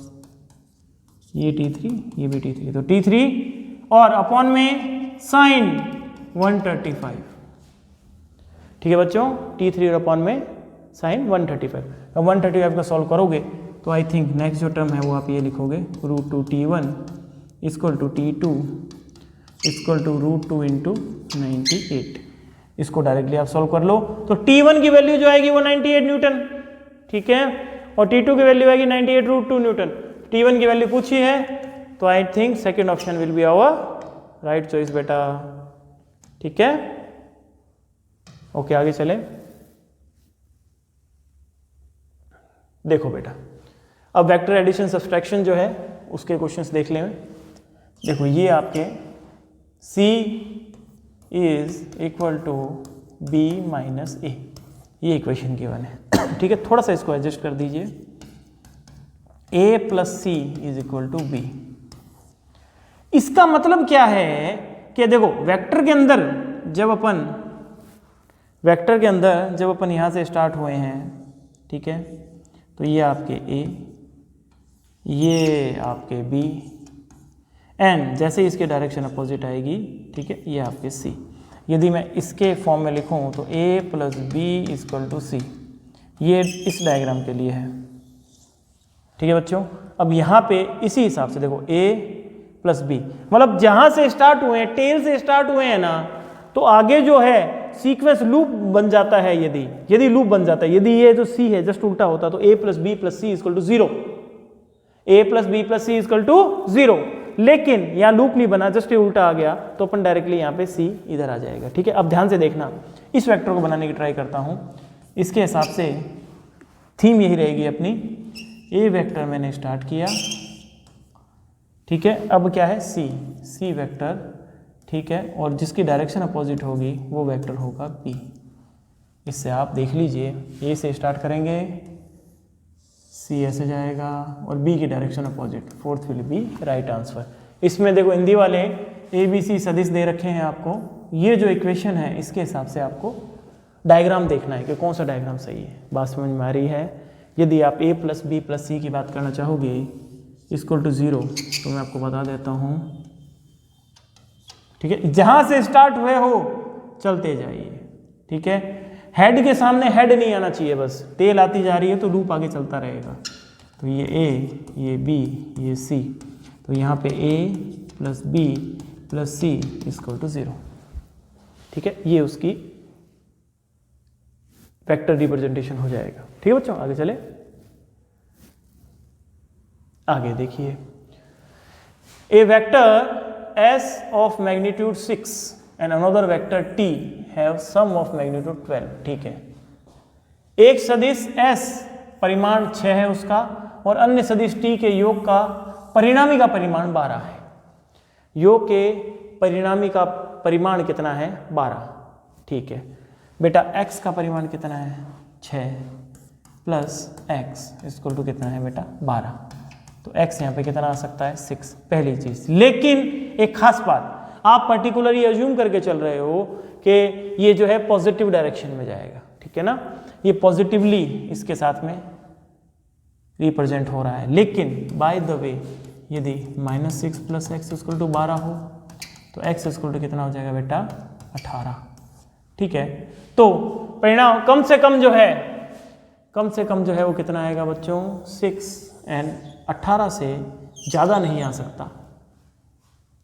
ये T3 ये भी T3, तो T3 और अपॉन में साइन 135, ठीक है बच्चों, T3 और अपॉन में साइन 135। अब 135 का सॉल्व करोगे तो आई थिंक नेक्स्ट जो टर्म है वो आप ये लिखोगे √2T1 equal to T2 equal to √2 into 98। इसको डायरेक्टली आप सॉल्व कर लो तो T1 की वैल्यू जो आएगी वो 98 न्यूटन, ठीक है, और T2 की वैल्यू आएगी 98 √2 न्यूटन। T1 की वैल्यू पूछी है तो I think second option will be our right choice बेटा, ठीक है। ओके आगे चले, देखो बेटा अब वेक्टर एडिशन सब्सट्रैक्शन जो है उसके क्वेश्चंस देख लें। देखो ये आपके C is equal to B minus A, ये इक्वेशन गिवन है, ठीक है, थोड़ा सा इसको एडजस्ट कर दीजिए, A plus C is equal to B। इसका मतलब क्या है कि देखो वेक्टर के अंदर जब अपन यहां से स्टार्ट हुए हैं, ठीक है, तो ये आपके A, ये आपके B, एंड जैसे ही इसके डायरेक्शन अपोजिट आएगी, ठीक है, ये आपके C। यदि मैं इसके फॉर्म में लिखूं तो A plus B equal to C, ये इस डायग्राम के लिए है, ठीक है बच्चों। अब यहाँ पे इसी हिसाब से देखो A प्लस B, मतलब जहाँ से स्टार्ट हुए हैं, टेल से स्टार्ट हुए हैं ना, तो आगे जो है सीक्वेंस लूप बन जाता है। यदि लूप बन जाता है, यदि ये जो C है जस्ट उल्टा होता तो A plus B plus C equal to 0, A plus B plus C equal to 0, लेकिन यहाँ लूप नहीं बना, जस्ट ये उल्टा आ गया तो अपन डायरेक्टली यहाँ पे C इधर आ जाएगा, ठीक है। अब ध्यान से देखना, इस वेक्टर को बनाने की ट्राई करता हूँ, इसके हिसाब से थीम यही रहेगी अपनी, A वेक्टर मैंने स्टार्ट किया, ठीक है, अब क्या है C वेक्टर, ठीक है, और जिसकी डायरेक्शन अपोजिट होगी वो वेक्टर होगा B। इससे आप देख लीजिए, A से स्टार्ट करेंगे, C ऐसे जाएगा और B की direction opposite, fourth will B right answer. इसमें देखो हिंदी वाले ABC सदिश दे रखे हैं आपको, ये जो इक्वेशन है इसके हिसाब से आपको डायग्राम देखना है कि कौन सा डायग्राम सही है। बात समझ में आ रही है। यदि आप A plus B plus C की बात करना चाहोगे इक्वल टू 0, तो मैं आपको बता देता हूँ, ठीक है, जहां से स्टार्ट हुए हो चलते जाइए, ठीक है, हेड के सामने हेड नहीं आना चाहिए, बस टेल आती जा रही है तो लूप आगे चलता रहेगा। तो ये A, ये B, ये C, तो यहाँ पे A plus B plus C equal to 0, ठीक है, ये उसकी वेक्टर रिप्रेजेंटेशन हो जाएगा, ठीक है बच्चों। आगे चले, आगे देखिए, ए vector S of magnitude 6 and another vector T have sum of magnitude 12, ठीक है, एक सदिश S परिमाण 6 है उसका और अन्य सदिश T के योग का परिणामी का परिमाण 12 है। योग के परिणामी का परिमाण कितना है? 12, ठीक है बेटा। x का परिमाण कितना है? 6 प्लस x इक्वल टू कितना है बेटा? 12। तो x यहाँ पे कितना आ सकता है? 6, पहली चीज। लेकिन एक खास बात, आप पर्टिकुलरली अज्यूम करके चल रहे हो कि ये जो है पॉजिटिव डायरेक्शन में जाएगा, ठीक है ना, ये पॉजिटिवली इसके साथ में रिप्रेजेंट हो रहा है। लेकिन बाय द वे यदि -6 प्लस एक्स इक्वल टू 12 हो तो x इक्वल टू कितना हो जाएगा बेटा? 18, ठीक है। तो परिणाम कम से कम जो है वो कितना आएगा बच्चों? 6 एंड 18 से ज़्यादा नहीं आ सकता,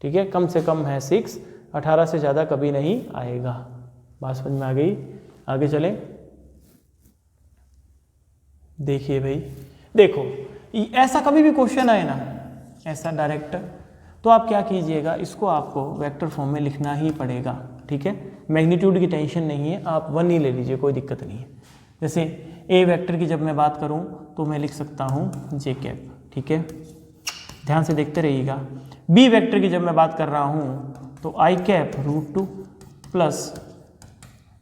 ठीक है। कम से कम है 6, 18 से ज़्यादा कभी नहीं आएगा। बात समझ में आ गई? आगे चले, देखिए भाई, देखो ऐसा कभी भी क्वेश्चन आए ना ऐसा डायरेक्ट, तो आप क्या कीजिएगा, इसको आपको वेक्टर फॉर्म में लिखना ही पड़ेगा, ठीक है। मैग्नीट्यूड की टेंशन नहीं है, आप 1 ही ले लीजिए, कोई दिक्कत नहीं है। जैसे ए वेक्टर की जब मैं बात करूं तो मैं लिख सकता हूं जे कैप, ठीक है, ध्यान से देखते रहिएगा। बी वेक्टर की जब मैं बात कर रहा हूं तो i cap √2 plus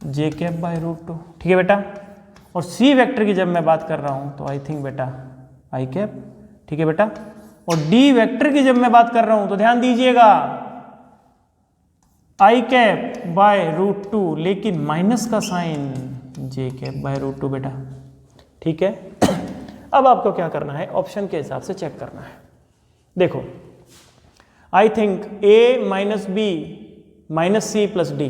j cap by √2, ठीक है बेटा। और सी वेक्टर की जब मैं बात कर रहा हूं तो आई थिंक बेटा आई कैप, ठीक है बेटा। और डी वेक्टर की जब मैं बात कर रहा हूं तो ध्यान दीजिएगा, i cap by root two, लेकिन माइनस का sign j cap by root two बेटा, ठीक है। अब आपको क्या करना है, ऑप्शन के हिसाब से चेक करना है। देखो I think A minus B minus C plus D,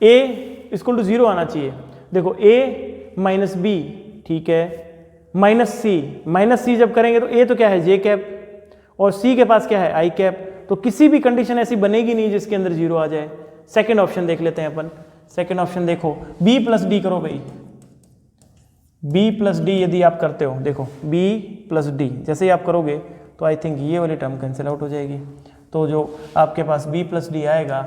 A equal to 0 आना चाहिए। देखो ए माइनस बी, ठीक है, माइनस सी जब करेंगे तो ए तो क्या है जे कैप, और सी के पास क्या है आई कैप, तो किसी भी कंडीशन ऐसी बनेगी नहीं जिसके अंदर 0 आ जाए। सेकंड ऑप्शन देख लेते हैं अपन। सेकंड ऑप्शन देखो, बी प्लस डी करो भाई, बी प्लस डी यदि आप करते हो, देखो बी प्लस डी जैसे ही आप करोगे तो आई थिंक ये वाली टर्म कैंसिल आउट हो जाएगी। तो जो आपके पास बी प्लस डी आएगा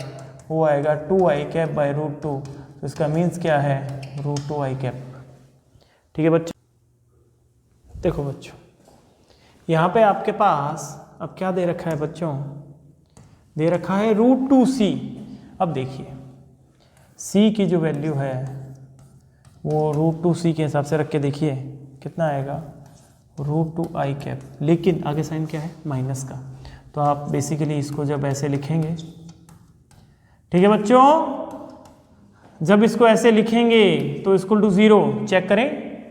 वो आएगा 2 आई कैप बाई रूट टू, तो इसका मीन्स क्या है, रूट 2 आई कैप, ठीक है बच्चों। देखो बच्चों यहाँ पे आपके पास अब क्या दे रखा है बच्चों, दे रखा है रूट 2 सी। अब देखिए सी की जो वैल्यू है वो रूट 2 सी के हिसाब से रख के देखिए कितना आएगा, रूट 2 आई कैप, लेकिन आगे साइन क्या है माइनस का। तो आप बेसिकली इसको जब ऐसे लिखेंगे, ठीक है बच्चों, जब इसको ऐसे लिखेंगे तो इक्वल टू 0, चेक करें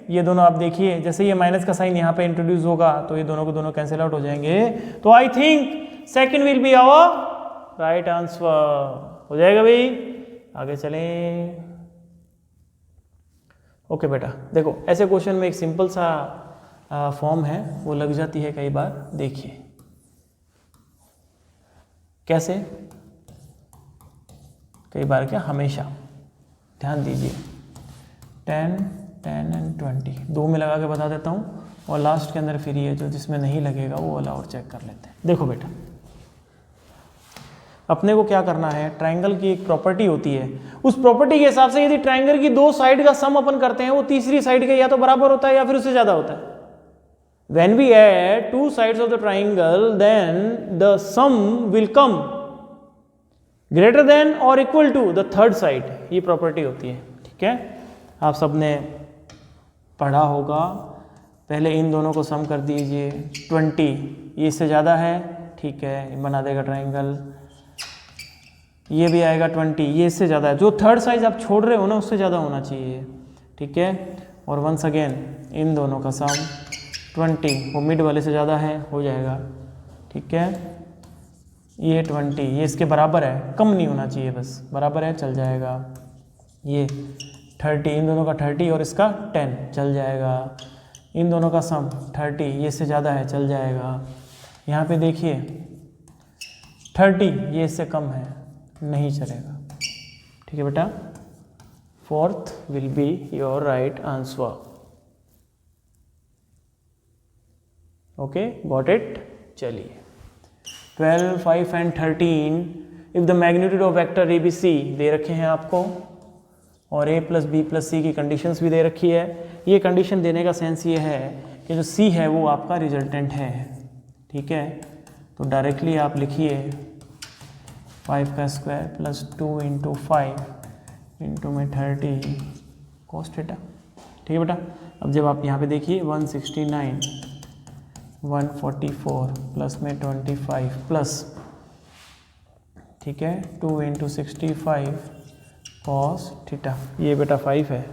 ये दोनों, आप देखिए जैसे ये माइनस का साइन यहाँ पे इंट्रोड्यूस होगा तो ये दोनों को दोनों कैंसिल आउट हो जाएंगे। तो I think second will be our right answer, हो जाएगा भाई। आगे चलें। ओके बेटा, देखो ऐसे क्वेश्चन में एक सिंपल सा फॉर्म है वो लग जाती है कई बार, देखिए कैसे, कई बार क्या, हमेशा ध्यान दीजिए 10 10 एंड 20 दो में लगा के बता देता हूँ, और लास्ट के अंदर फिर ये जो जिसमें नहीं लगेगा वो वाला और चेक कर लेते हैं। देखो बेटा अपने को क्या करना है, ट्रायंगल की एक प्रॉपर्टी होती है, उस प्रॉपर्टी के हिसाब से यदि ट्रायंगल की दो साइड का सम अपन करते हैं वो तीसरी साइड के या तो बराबर होता है या फिर उससे ज्यादा होता है। When we add two sides of the triangle, then the sum will come greater than or equal to the third side, ये प्रॉपर्टी होती है, ठीक है। आप सबने पढ़ा होगा, पहले इन दोनों को सम कर दीजिए, 20 ये इससे ज़्यादा है, ठीक है, बना देगा ट्रायंगल। ये भी आएगा 20, ये इससे ज़्यादा है, जो थर्ड साइड आप छोड़ रहे हो ना उससे ज़्यादा होना चाहिए, ठीक है। और वंस अगेन इन दोनों का सम 20, वो मिड वाले से ज़्यादा है, हो जाएगा, ठीक है। ये 20 ये इसके बराबर है, कम नहीं होना चाहिए, बस बराबर है, चल जाएगा। ये 30 इन दोनों का 30 और इसका 10 चल जाएगा। इन दोनों का सम 30 ये इससे ज़्यादा है, चल जाएगा। यहाँ पे देखिए 30 ये इससे कम है, नहीं चलेगा, ठीक है बेटा। Fourth will be your right answer. Okay, got it. चलिए 12, 5 and 13 if the magnitude of vector A B C दे रखे हैं आपको, और a plus B plus C की कंडीशंस भी दे रखी है। ये कंडीशन देने का सेंस ये है कि जो c है वो आपका रिजल्टेंट है, ठीक है। तो डायरेक्टली आप लिखिए 5 का स्क्वायर प्लस 2 इंटू 5 इंटू में 30 cos थीटा, ठीक है बेटा। अब जब आप यहाँ पे देखिए 169 144 प्लस में 25 प्लस, ठीक है, 2 इंटू 65 cos थीटा, ये बेटा 5 है,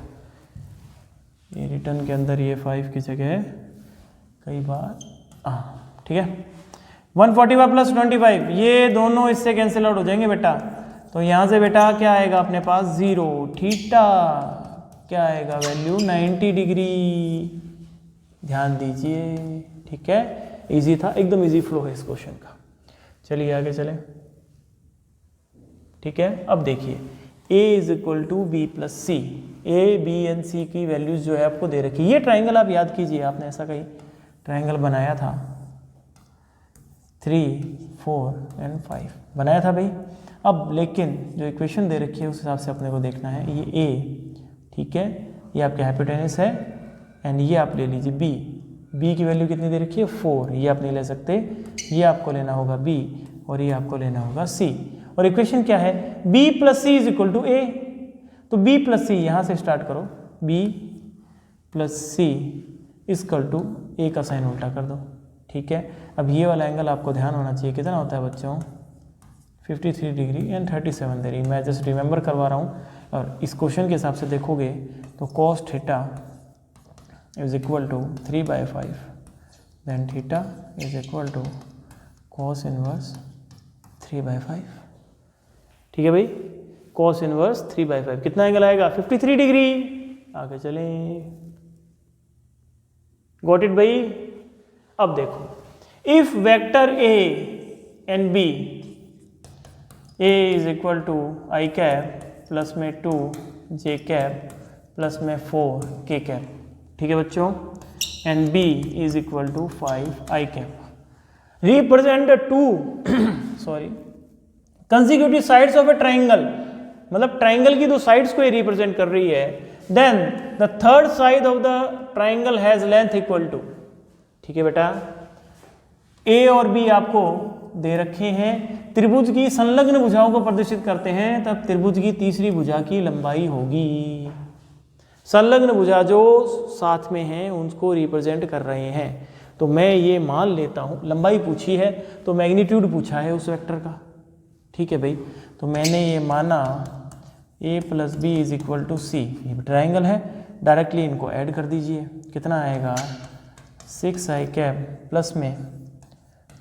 ये रिटर्न के अंदर ये 5 की जगह कई बार, हाँ ठीक है। 145 प्लस 25 ये दोनों इससे कैंसिल आउट हो जाएंगे बेटा। तो यहाँ से बेटा क्या आएगा अपने पास 0, थीटा क्या आएगा वैल्यू 90 डिग्री, ध्यान दीजिए, ठीक है। इजी था, एकदम इजी फ्लो है इस क्वेश्चन का। चलिए आगे चलें, ठीक है। अब देखिए a is equal to B plus C, A B and C की वैल्यूज जो है आपको दे रखी है। ये ट्राइंगल आप याद कीजिए, आपने ऐसा कहीं ट्राइंगल बनाया था 3, 4 एंड 5 बनाया था भाई। अब लेकिन जो इक्वेशन दे रखी है उस हिसाब से अपने को देखना है। ये a, ठीक है, ये आपका हाइपोटेनस है, एंड ये आप ले लीजिए b की वैल्यू कितनी दे रखी है 4, ये आप नहीं ले सकते, ये आपको लेना होगा b और ये आपको लेना होगा c। और इक्वेशन क्या है, b plus C is equal to A, तो b प्लस सी यहाँ से स्टार्ट करो, b plus C is equal to A का साइन उल्टा कर दो, ठीक है। अब ये वाला एंगल आपको ध्यान होना चाहिए, कितना होता है बच्चों, 53 डिग्री एंड 37 डिग्री। मैं जस्ट रिमेंबर करवा रहा हूँ। और इस क्वेश्चन के हिसाब से देखोगे तो cos theta is equal to 3/5, then theta is equal to cos inverse 3/5, ठीक है भाई। cos इनवर्स 3/5 कितना एंगल आएगा, 53 डिग्री। आगे चलें, गॉट इट भाई। अब देखो, if vector A and B, A is equal to i cap plus में 2 जे कैप प्लस में 4 के कैप, ठीक है बच्चों, and B is equal to 5 i cap, represent two sorry consecutive sides of a triangle, मतलब triangle की दो sides को ये रिप्रेजेंट कर रही है। Then the third side of the triangle has length equal to, ठीक है बेटा। ए और बी आपको दे रखे हैं, त्रिभुज की संलग्न भुजाओं को प्रदर्शित करते हैं, तब त्रिभुज की तीसरी भुजा की लंबाई होगी। संलग्न भुजा जो साथ में हैं उनको रिप्रेजेंट कर रहे हैं। तो मैं ये मान लेता हूँ, लंबाई पूछी है तो मैग्नीट्यूड पूछा है उस वेक्टर का, ठीक है भाई। तो मैंने ये माना a plus B is equal to C, ये ट्राइंगल है, डायरेक्टली इनको ऐड कर दीजिए, कितना आएगा 6 आई कैप प्लस में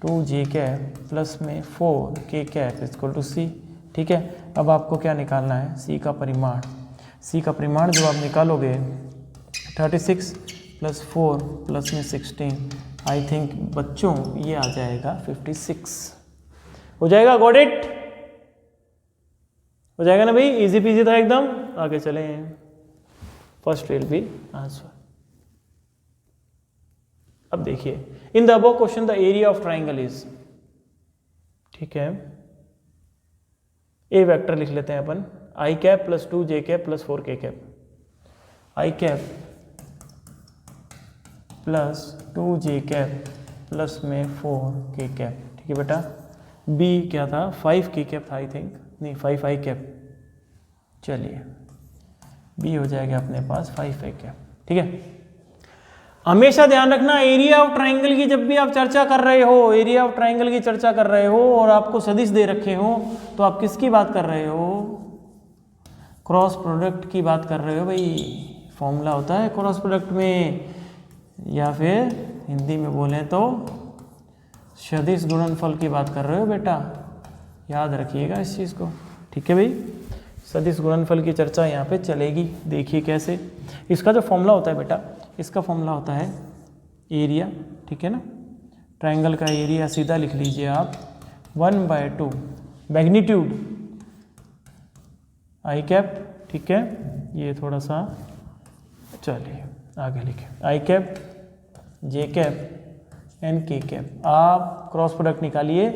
2 जे कैप प्लस में 4 k cap is equal to सी, ठीक है। अब आपको क्या निकालना है, सी का परिमाण। सी का परिमाण जो आप निकालोगे 36 प्लस 4 प्लस में 16, आई थिंक बच्चों ये आ जाएगा 56, हो जाएगा, गॉट इट, हो जाएगा ना भाई, इजी पीजी था एकदम। आगे चलें, फर्स्ट विल बी आंसर। अब देखिए, in the above question the area of triangle is, ठीक है, ए वेक्टर लिख लेते हैं अपन, i cap plus 2 j cap plus 4 k cap, i cap plus 2 j cap plus में 4 के कैप, ठीक है बेटा। बी क्या था, 5 के कैप था आई थिंक, नहीं 5 आई कैप, चलिए बी हो जाएगा अपने पास 5 आई कैप, ठीक है। हमेशा ध्यान रखना, एरिया ऑफ ट्राइंगल की जब भी आप चर्चा कर रहे हो, एरिया ऑफ ट्राइंगल की चर्चा कर रहे हो और आपको सदिश दे रखे हो, तो आप किसकी बात कर रहे हो, क्रॉस प्रोडक्ट की बात कर रहे हो भाई। फॉर्मूला होता है क्रॉस प्रोडक्ट में, या फिर हिंदी में बोलें तो सदिश गुणनफल की बात कर रहे हो बेटा, याद रखिएगा इस चीज़ को, ठीक है भाई। सदिश गुणनफल की चर्चा यहाँ पे चलेगी, देखिए कैसे। इसका जो फॉर्मूला होता है बेटा, इसका फॉर्मूला होता है एरिया, ठीक है ना, ट्राइंगल का एरिया सीधा लिख लीजिए आप 1/2 मैग्नीट्यूड आई कैप, ठीक है। ये थोड़ा सा चलिए आगे लिखे, आई कैप जे कैप एन के कैप, आप क्रॉस प्रोडक्ट निकालिए,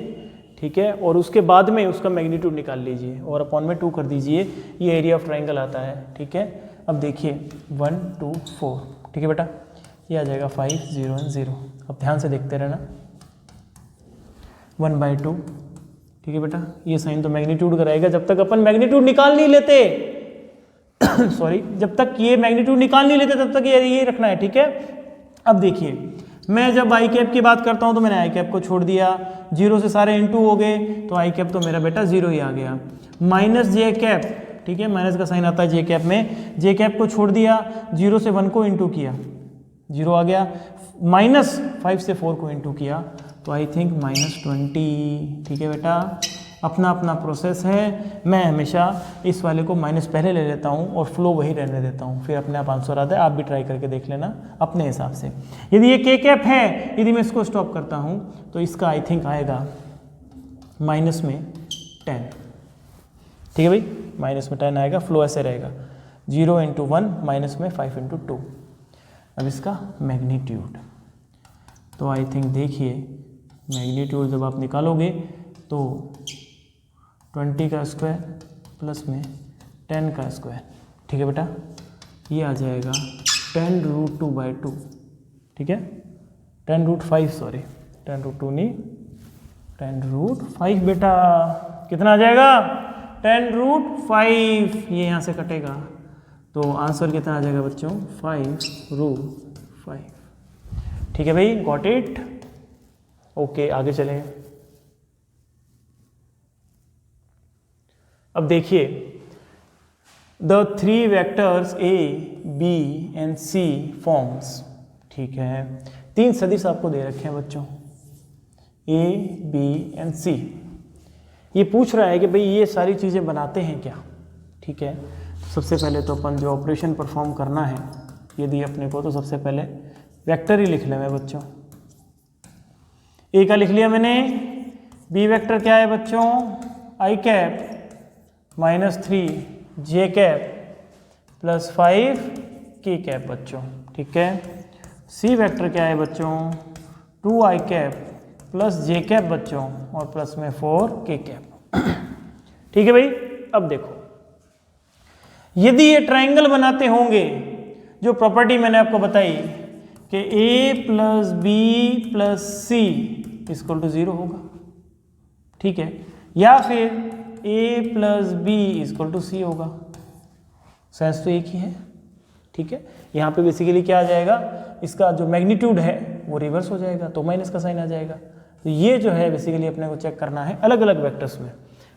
ठीक है, और उसके बाद में उसका मैग्नीट्यूड निकाल लीजिए और अपॉन में 2 कर दीजिए, ये एरिया ऑफ ट्राइंगल आता है, ठीक है। अब देखिए 1 2 4, ठीक है बेटा, ये आ जाएगा 5 0 1 0। अब ध्यान से देखते रहना, 1/2, ठीक है बेटा, ये साइन तो मैग्नीट्यूड कराएगा, जब तक अपन मैग्नीट्यूड निकाल नहीं लेते सॉरी, जब तक ये मैग्नीट्यूड निकाल नहीं लेते तब तक ये रखना है, ठीक है। अब देखिए, मैं जब आई कैप की बात करता हूं तो मैंने आई कैप को छोड़ दिया, 0 से सारे इनटू हो गए, तो आई कैप तो मेरा बेटा 0 ही आ गया। माइनस जे कैप, ठीक है, माइनस का साइन आता है जे कैप में, जे कैप को छोड़ दिया, 0 से 1 को इंटू किया, 0 आ गया, माइनस 5 से 4 को इंटू किया, तो आई थिंक -20, ठीक है बेटा। अपना अपना प्रोसेस है, मैं हमेशा इस वाले को माइनस पहले ले लेता हूँ और फ्लो वही रहने देता हूँ, फिर अपने आप आंसर आता है। आप भी ट्राई करके देख लेना अपने हिसाब से। यदि ये के कैप है, यदि मैं इसको स्टॉप करता हूँ तो इसका आई थिंक आएगा माइनस में 10, ठीक है भाई, माइनस में 10 आएगा, फ्लो ऐसे रहेगा 0 × 1 माइनस में 5 × 2। अब इसका मैग्नीट्यूड, तो आई थिंक देखिए मैग्नीट्यूड जब आप निकालोगे तो 20 का स्क्वायर प्लस में 10 का स्क्वायर, ठीक है बेटा, ये आ जाएगा 10√2/2, ठीक है, 10√5 सॉरी, 10√2 नहीं 10√5 बेटा, कितना आ जाएगा 10√5, ये यहाँ से कटेगा तो आंसर कितना आ जाएगा बच्चों 5√5, ठीक है भाई, गॉट इट। ओके, आगे चलें। अब देखिए, the 3 vectors A B and C forms, ठीक है, 3 सदिश आपको दे रखे हैं बच्चों, ए बी एंड सी। ये पूछ रहा है कि भाई ये सारी चीज़ें बनाते हैं क्या, ठीक है। सबसे पहले तो अपन जो ऑपरेशन परफॉर्म करना है यदि अपने को, तो सबसे पहले वेक्टर ही लिख लें मैं बच्चों। ए का लिख लिया मैंने, बी वेक्टर क्या है बच्चों, आई कैप -3 जे कैप +5 के कैप बच्चों, ठीक है। सी वेक्टर क्या है बच्चों, 2 आई कैप +j कैप बच्चों और प्लस में 4 के कैप, ठीक है भाई। अब देखो, यदि ये ट्राइंगल बनाते होंगे, जो प्रॉपर्टी मैंने आपको बताई कि a + b + c = 0 होगा, ठीक है, या फिर a + b = c होगा, सेंस तो एक ही है, ठीक है। यहाँ पे बेसिकली क्या आ जाएगा, इसका जो मैग्नीट्यूड है वो रिवर्स हो जाएगा, तो माइनस का साइन आ जाएगा। तो ये जो है बेसिकली अपने को चेक करना है अलग अलग वेक्टर्स में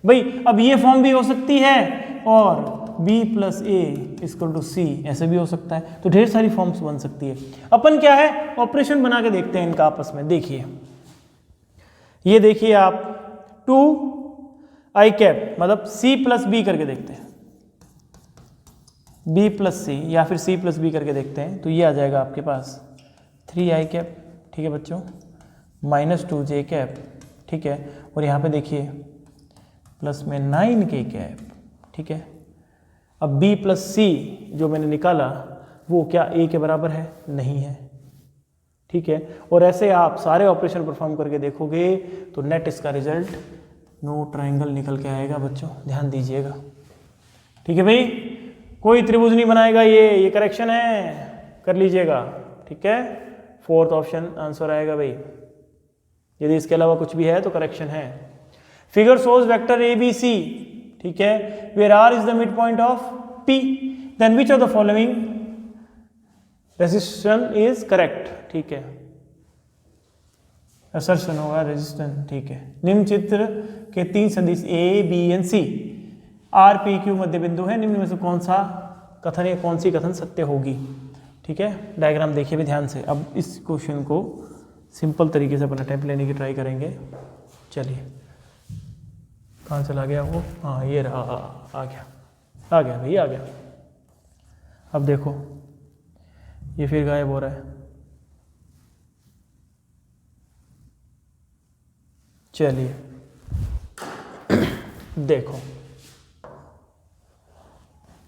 भाई। अब ये फॉर्म भी हो सकती है और b + a = c ऐसे भी हो सकता है, तो ढेर सारी फॉर्म्स बन सकती है। अपन क्या है, ऑपरेशन बना के देखते हैं इनका आपस में। देखिए, ये देखिए आप 2 आई कैप मतलब c + b करके देखते हैं, b + c या फिर c + b करके देखते हैं, तो ये आ जाएगा आपके पास 3 आई कैप, ठीक है बच्चों, -2 जे कैप, ठीक है, और यहाँ पे देखिए प्लस में 9 के कैप, ठीक है। अब b + c जो मैंने निकाला वो क्या a के बराबर है, नहीं है, ठीक है। और ऐसे आप सारे ऑपरेशन परफॉर्म करके देखोगे तो नेट इसका रिजल्ट नो ट्रायंगल निकल के आएगा बच्चों, ध्यान दीजिएगा, ठीक है भाई। कोई त्रिभुज नहीं बनाएगा, ये करेक्शन है, कर लीजिएगा, ठीक है। 4th ऑप्शन आंसर आएगा भाई। यदि इसके अलावा कुछ भी है तो करेक्शन है। Figure shows vector A B C, ठीक है, where are is the mid point of P, then which of the following resistance is correct, ठीक है, असर्शन होगा रेजिस्टेंस, ठीक है। निम्न चित्र के 3 सदिश A B and C R P Q मध्य बिंदु है, निम्न में से कौन सा कथन या कौन सी कथन सत्य होगी, ठीक है। डायग्राम देखिए भी ध्यान से। अब इस क्वेश्चन को सिंपल तरीके से अपन अटेम्प्ट लेने की ट्राई करेंगे। चलिए, कहाँ चला गया वो, हाँ ये रहा, आ गया भाई, आ गया। अब देखो ये फिर गायब हो रहा है, चलिए देखो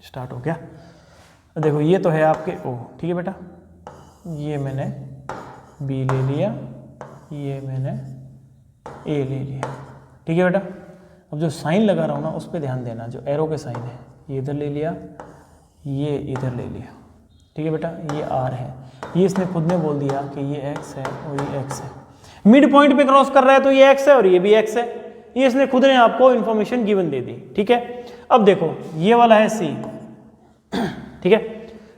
स्टार्ट हो गया। देखो ये तो है आपके ओ, ठीक है बेटा, ये मैंने बी ले लिया, ये मैंने ए ले लिया, ठीक है बेटा। अब जो साइन लगा रहा हूँ ना उस पर ध्यान देना, जो एरो के साइन है, ये इधर ले लिया, ये इधर ले लिया, ठीक है बेटा। ये आर है, ये इसने खुद ने बोल दिया कि ये एक्स है और ये एक्स है, मिड पॉइंट पे क्रॉस कर रहा है तो ये एक्स है और ये भी एक्स है, ये इसने खुद ने आपको इन्फॉर्मेशन गिवन दे दी, ठीक है। अब देखो ये वाला है सी, ठीक है।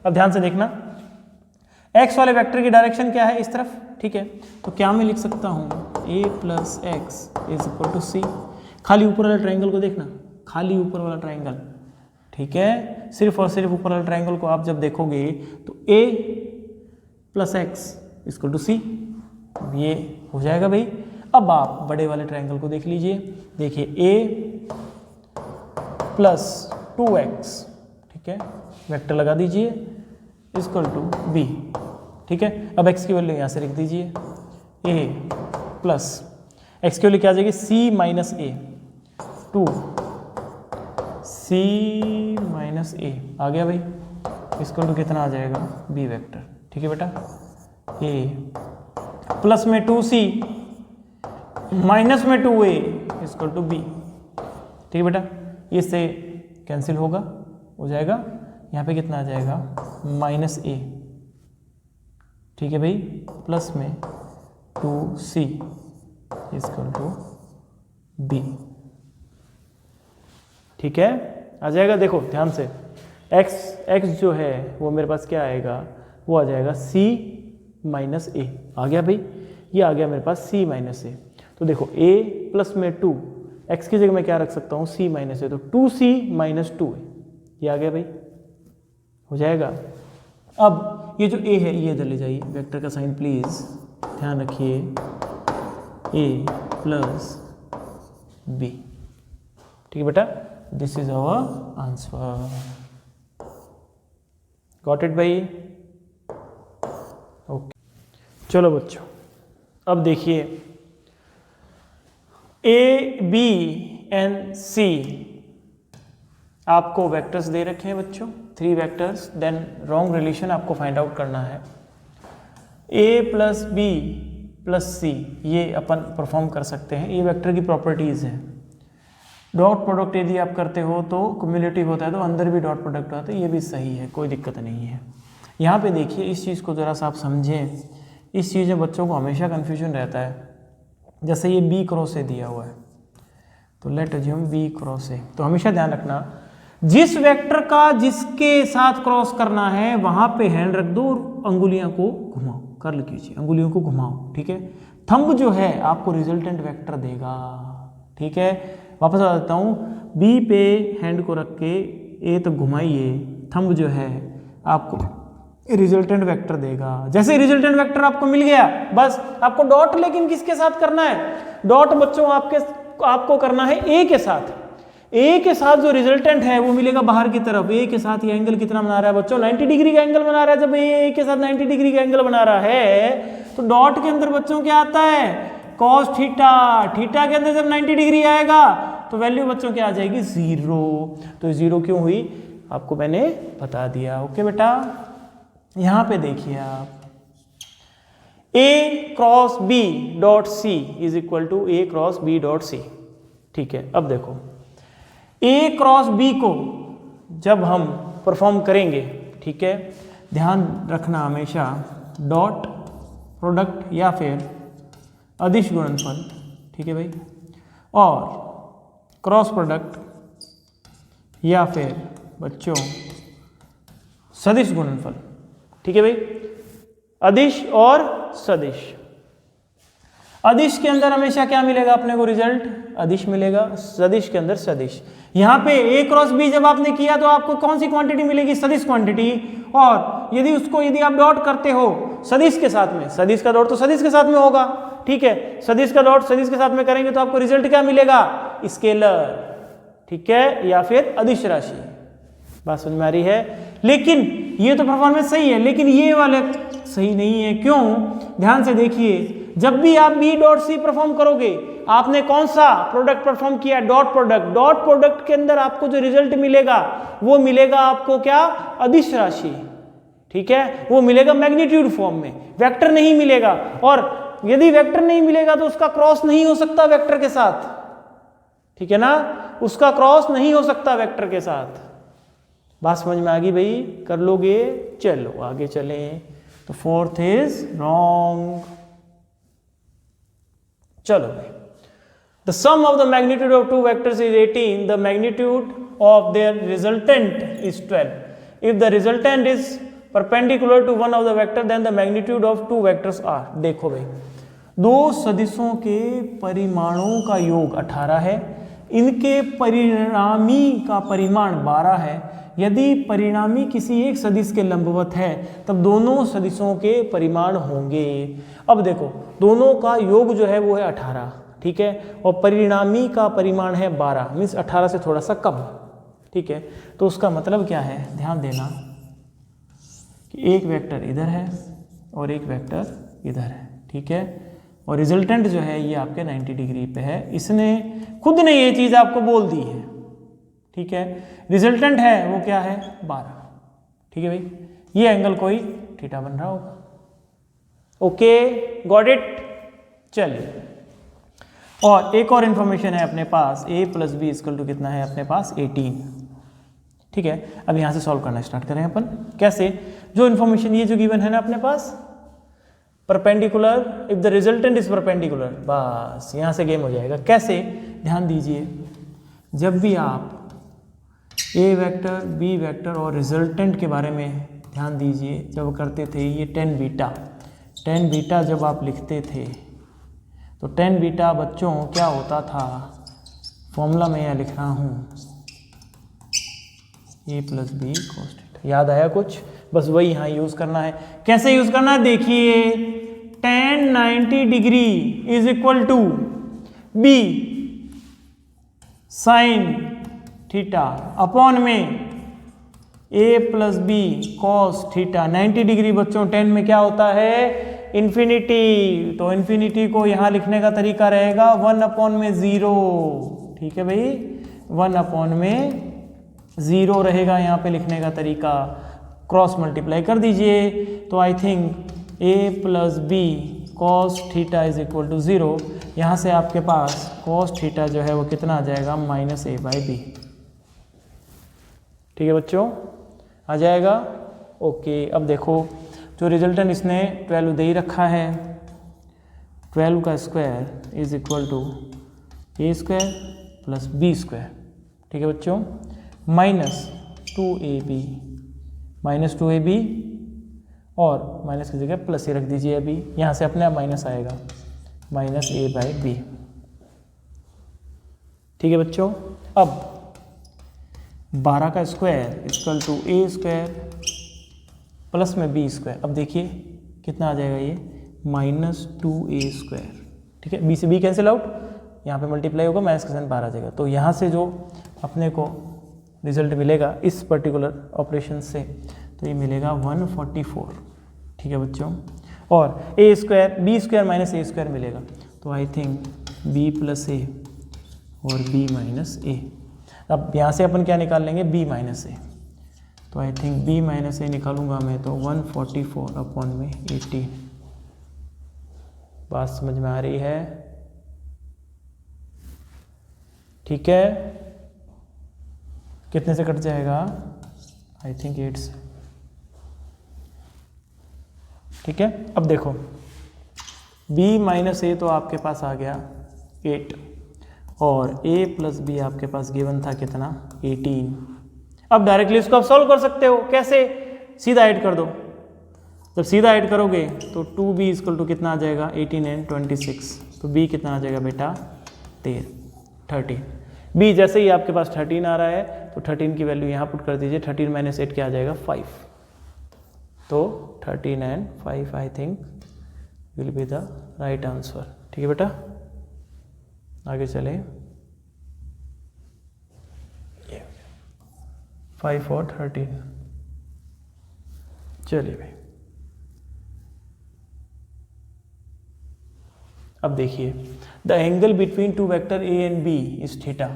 अब ध्यान से देखना, एक्स वाले वेक्टर की डायरेक्शन क्या है, इस तरफ, ठीक है। तो क्या मैं लिख सकता हूँ a + x = c। खाली ऊपर वाला ट्रायंगल को देखना, खाली ऊपर वाला ट्रायंगल, ठीक है। सिर्फ और सिर्फ ऊपर वाला ट्रायंगल को आप जब देखोगे तो a + x = c, ये हो जाएगा भाई। अब आप बड़े वाले ट्रायंगल को देख लीजिए, देखिए a + 2x, ठीक है, वेक्टर लगा दीजिए = b, ठीक है। अब x की वैल्यू यहाँ से लिख दीजिए, a + x की वैल्यू क्या आ जाएगी, c - a, 2 c - a आ गया भाई, इसको कितना आ जाएगा, b वेक्टर, ठीक है बेटा। a प्लस में 2c माइनस में 2a = b, ठीक है बेटा। इससे कैंसिल होगा, हो जाएगा, यहाँ पे कितना आ जाएगा, -a, ठीक है भाई, प्लस में 2c = b, ठीक है, आ जाएगा। देखो ध्यान से, x जो है वो मेरे पास क्या आएगा, वो आ जाएगा c माइनस ए आ गया भाई, ये आ गया मेरे पास सी माइनस ए। तो देखो ए प्लस में 2, एक्स की जगह मैं क्या रख सकता हूँ, सी माइनस ए, तो 2c माइनस 2 ए, ये आ गया भाई, हो जाएगा। अब ये जो ए है ये इधर ले जाइए, वेक्टर का साइन प्लीज ध्यान रखिए, ए प्लस बी, ठीक है बेटा, this is our answer. Got it भाई? ओके, चलो बच्चों अब देखिए ए बी एंड सी आपको वेक्टर्स दे रखे हैं बच्चों, 3 वेक्टर्स, देन रॉन्ग रिलेशन आपको फाइंड आउट करना है। ए प्लस बी प्लस सी ये अपन परफॉर्म कर सकते हैं, ये वेक्टर की प्रॉपर्टीज है। डॉट प्रोडक्ट यदि आप करते हो तो क्युमुलेटिव होता है, तो अंदर भी डॉट प्रोडक्ट होता है, ये भी सही है, कोई दिक्कत नहीं है। यहाँ पे देखिए इस चीज़ को ज़रा सा आप समझें, इस चीज़ में बच्चों को हमेशा कन्फ्यूजन रहता है। जैसे ये बी क्रॉस ए दिया हुआ है, तो let assume B cross A, तो हमेशा ध्यान रखना जिस वेक्टर का जिसके साथ क्रॉस करना है वहाँ पे हैंड रख दो और अंगुलियाँ को घुमाओ, कर्ल कीजिए, अंगुलियों को घुमाओ, ठीक है। थंब जो है आपको रिजल्टेंट वेक्टर देगा, ठीक है। वापस आ जाता हूँ, बी पे हैंड को रख के ए तक घुमाइए, थंब जो है आपको रिजल्टेंट वेक्टर देगा। जैसे रिजल्टेंट वेक्टर आपको मिल गया, बस आपको डॉट लेकिन किसके साथ करना है, डॉट बच्चों आपको करना है ए के साथ। ए के साथ जो रिजल्टेंट है वो मिलेगा बाहर की तरफ, ए के साथ ये एंगल कितना बना रहा है बच्चों, 90 डिग्री का एंगल बना रहा है। जब ए के साथ 90 डिग्री का एंगल बना रहा है तो डॉट के अंदर बच्चों क्या आता है, कॉस थीटा, थीटा के अंदर जब 90 डिग्री आएगा तो वैल्यू बच्चों क्या आ जाएगी, 0। तो 0 क्यों हुई आपको मैंने बता दिया। ओके बेटा, यहां पे देखिए आप, A cross B dot C is equal to A cross B dot C, ठीक है। अब देखो ए क्रॉस बी को जब हम परफॉर्म करेंगे, ठीक है, ध्यान रखना हमेशा डॉट प्रोडक्ट या फिर अदिश गुणनफल, ठीक है भाई, और क्रॉस प्रोडक्ट या फिर बच्चों सदिश गुणनफल, ठीक है भाई, अदिश और सदिश। अदिश के अंदर हमेशा क्या मिलेगा अपने को, रिजल्ट अदिश मिलेगा, सदिश के अंदर सदिश। यहां पे ए क्रॉस बी जब आपने किया तो आपको कौन सी क्वांटिटी मिलेगी, सदिश क्वांटिटी। और यदि आप डॉट करते हो सदिश के साथ में, सदिश का डॉट तो सदिश के साथ में होगा, ठीक है, सदिश का डॉट सदिश के साथ में करेंगे तो आपको रिजल्ट क्या मिलेगा, स्केलर, ठीक है, या फिर अदिश राशि। बात समझ में आ रही है। लेकिन ये तो परफॉर्मेंस सही है, लेकिन ये वाले सही नहीं है। क्यों, ध्यान से देखिए, जब भी आप बी डॉट सी परफॉर्म करोगे, आपने कौन सा प्रोडक्ट परफॉर्म किया, डॉट प्रोडक्ट। डॉट प्रोडक्ट के अंदर आपको जो रिजल्ट मिलेगा वो मिलेगा आपको क्या, अदिश राशि, ठीक है, वो मिलेगा मैग्नीट्यूड फॉर्म में, वेक्टर नहीं मिलेगा। और यदि वेक्टर नहीं मिलेगा तो उसका क्रॉस नहीं हो सकता वेक्टर के साथ, ठीक है ना, उसका क्रॉस नहीं हो सकता वेक्टर के साथ। बात समझ में आ गई भाई, कर लोगे, चलो आगे चलें। तो फोर्थ इज रॉन्ग। चलो भाई, the sum of the magnitude of two vectors is 18, the magnitude of their resultant is 12। If the resultant is perpendicular to one of the vector then the magnitude of two vectors are. देखो भाई, दो सदिशों के परिमाणों का योग 18 है, इनके परिणामी का परिमाण 12 है। यदि परिणामी किसी एक सदिश के लंबवत है तब दोनों सदिशों के परिमाण होंगे। अब देखो, दोनों का योग जो है वो है 18, ठीक है, और परिणामी का परिमाण है 12, मीन्स 18 से थोड़ा सा कम, ठीक है। तो उसका मतलब क्या है, ध्यान देना कि एक वेक्टर इधर है और एक वेक्टर इधर है, ठीक है, और रिजल्टेंट जो है ये आपके 90 डिग्री पे है। इसने खुद ने ये चीज़ आपको बोल दी है, ठीक है। रिजल्टेंट है वो क्या है, 12, ठीक है भाई, ये एंगल कोई थीटा बन रहा होगा। Okay, got it. चलिए, और एक और इन्फॉर्मेशन है अपने पास, a plus B equal to कितना है अपने पास, 18, ठीक है। अब यहाँ से सॉल्व करना स्टार्ट करें अपन। कैसे, जो इन्फॉर्मेशन ये जो गिवन है ना अपने पास, perpendicular, if the resultant is perpendicular, बस यहाँ से गेम हो जाएगा। कैसे, ध्यान दीजिए, जब भी आप ए वेक्टर, बी वेक्टर और रिजल्टेंट के बारे में ध्यान दीजिए, जब करते थे ये टेन बीटा जब आप लिखते थे तो टेन बीटा बच्चों क्या होता था, फॉर्मूला में यह लिख रहा हूँ a plus B cos theta. याद आया कुछ? बस वही यहाँ यूज़ करना है। कैसे यूज़ करना है देखिए, tan 90 degree is equal to b sine theta upon में a plus B cos theta. 90 degree बच्चों 10 में क्या होता है, इन्फिनिटी। तो इन्फिनिटी को यहाँ लिखने का तरीका रहेगा 1 अपॉन में 0। ठीक है भाई, 1 अपॉन में 0 रहेगा यहाँ पे लिखने का तरीका। क्रॉस मल्टीप्लाई कर दीजिए तो I think a plus B cos theta is equal to 0। यहाँ से आपके पास कॉस थीटा जो है वो कितना आ जाएगा, माइनस a बाई बी। ठीक है बच्चों, आ जाएगा। ओके, अब देखो जो रिजल्टेंट इसने 12 दे ही रखा है, 12 का square is equal to a square plus B square. ठीक है बच्चों, माइनस 2ab, माइनस 2ab और माइनस की जगह प्लस ही रख दीजिए। अभी यहाँ से अपने आप माइनस आएगा, माइनस a बाई बी। ठीक है बच्चों, अब 12 का square equal to a square plus में b स्क्वायर। अब देखिए कितना आ जाएगा ये, माइनस 2a स्क्वायर। ठीक है, b से b कैंसिल आउट, यहाँ पे मल्टीप्लाई होगा, माइनस का साइन बाहर आ जाएगा। तो यहाँ से जो अपने को रिजल्ट मिलेगा इस पर्टिकुलर ऑपरेशन से, तो ये मिलेगा 144। ठीक है बच्चों, और a square B square minus a square मिलेगा, तो I think b plus a और b माइनस a। अब यहाँ से अपन क्या निकाल लेंगे, b माइनस a। तो I think b minus a निकालूंगा मैं तो 144 अपॉन में 18। बात समझ में आ रही है? ठीक है, कितने से कट जाएगा, आई थिंक 8 से। ठीक है, अब देखो b माइनस a तो आपके पास आ गया 8 और a प्लस बी आपके पास गिवन था कितना, 18। अब डायरेक्टली इसको आप सॉल्व कर सकते हो। कैसे, सीधा ऐड कर दो। जब सीधा ऐड करोगे तो 2b इक्वल टू कितना आ जाएगा, 18 एंड 26। तो b कितना आ जाएगा बेटा, 13। b जैसे ही आपके पास 13 आ रहा है तो 13 की वैल्यू यहाँ पुट कर दीजिए। 13 माइनस 8 क्या आ जाएगा, 5। तो 13 and 5 I think will be the right answer. ठीक है बेटा, आगे चले। 5 और 13, चलिए भाई। अब देखिए, the angle between two vector a and b is theta.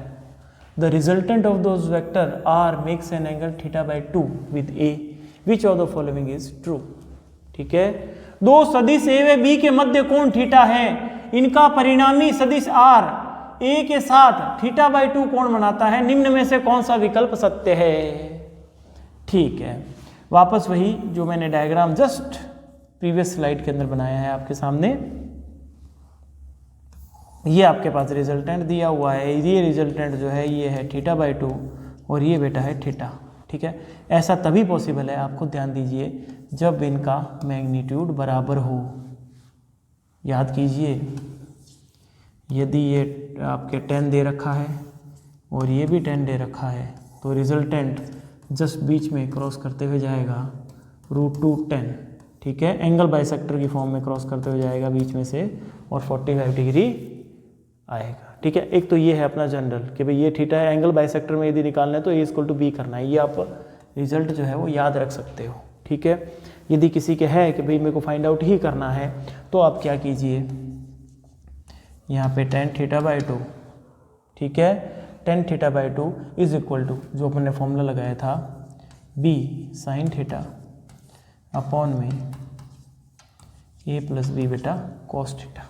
The resultant of those vector r makes an angle theta by 2 with a, which of the following is true. ठीक है, दो सदिश a व b के मध्य कोण theta है, इनका परिणामी सदिश r a के साथ थीटा बाई 2 कोण बनाता है, निम्न में से कौन सा विकल्प सत्य है। ठीक है, वापस वही जो मैंने डायग्राम जस्ट प्रीवियस स्लाइड के अंदर बनाया है आपके सामने। ये आपके पास रिजल्टेंट दिया हुआ है, ये रिजल्टेंट जो है ये है थीटा बाई 2 और ये बेटा है थीटा। ठीक है, ऐसा तभी पॉसिबल है, आप खुद ध्यान दीजिए, जब इनका मैग्नीट्यूड बराबर हो। याद कीजिए, यदि ये आपके 10 दे रखा है और ये भी 10 दे रखा है तो रिजल्टेंट जस्ट बीच में क्रॉस करते हुए जाएगा √2 10। ठीक है, एंगल बाइसेक्टर की फॉर्म में क्रॉस करते हुए जाएगा बीच में से और 45 डिग्री आएगा। ठीक है, एक तो ये है अपना जनरल कि भाई ये थीटा है, एंगल बाइसेक्टर में यदि निकालना है तो a इक्वल टू b करना है। ये आप रिजल्ट जो है वो याद रख सकते हो। ठीक है, यदि किसी के है कि भाई मेरे को फाइंड आउट ही करना है तो आप क्या कीजिए, यहाँ पे tan थीटा बाई 2, ठीक है, tan theta by 2 is equal to जो अपने फॉर्मूला लगाया था b साइन थीटा अपॉन में a प्लस बी बेटा कॉस थीटा।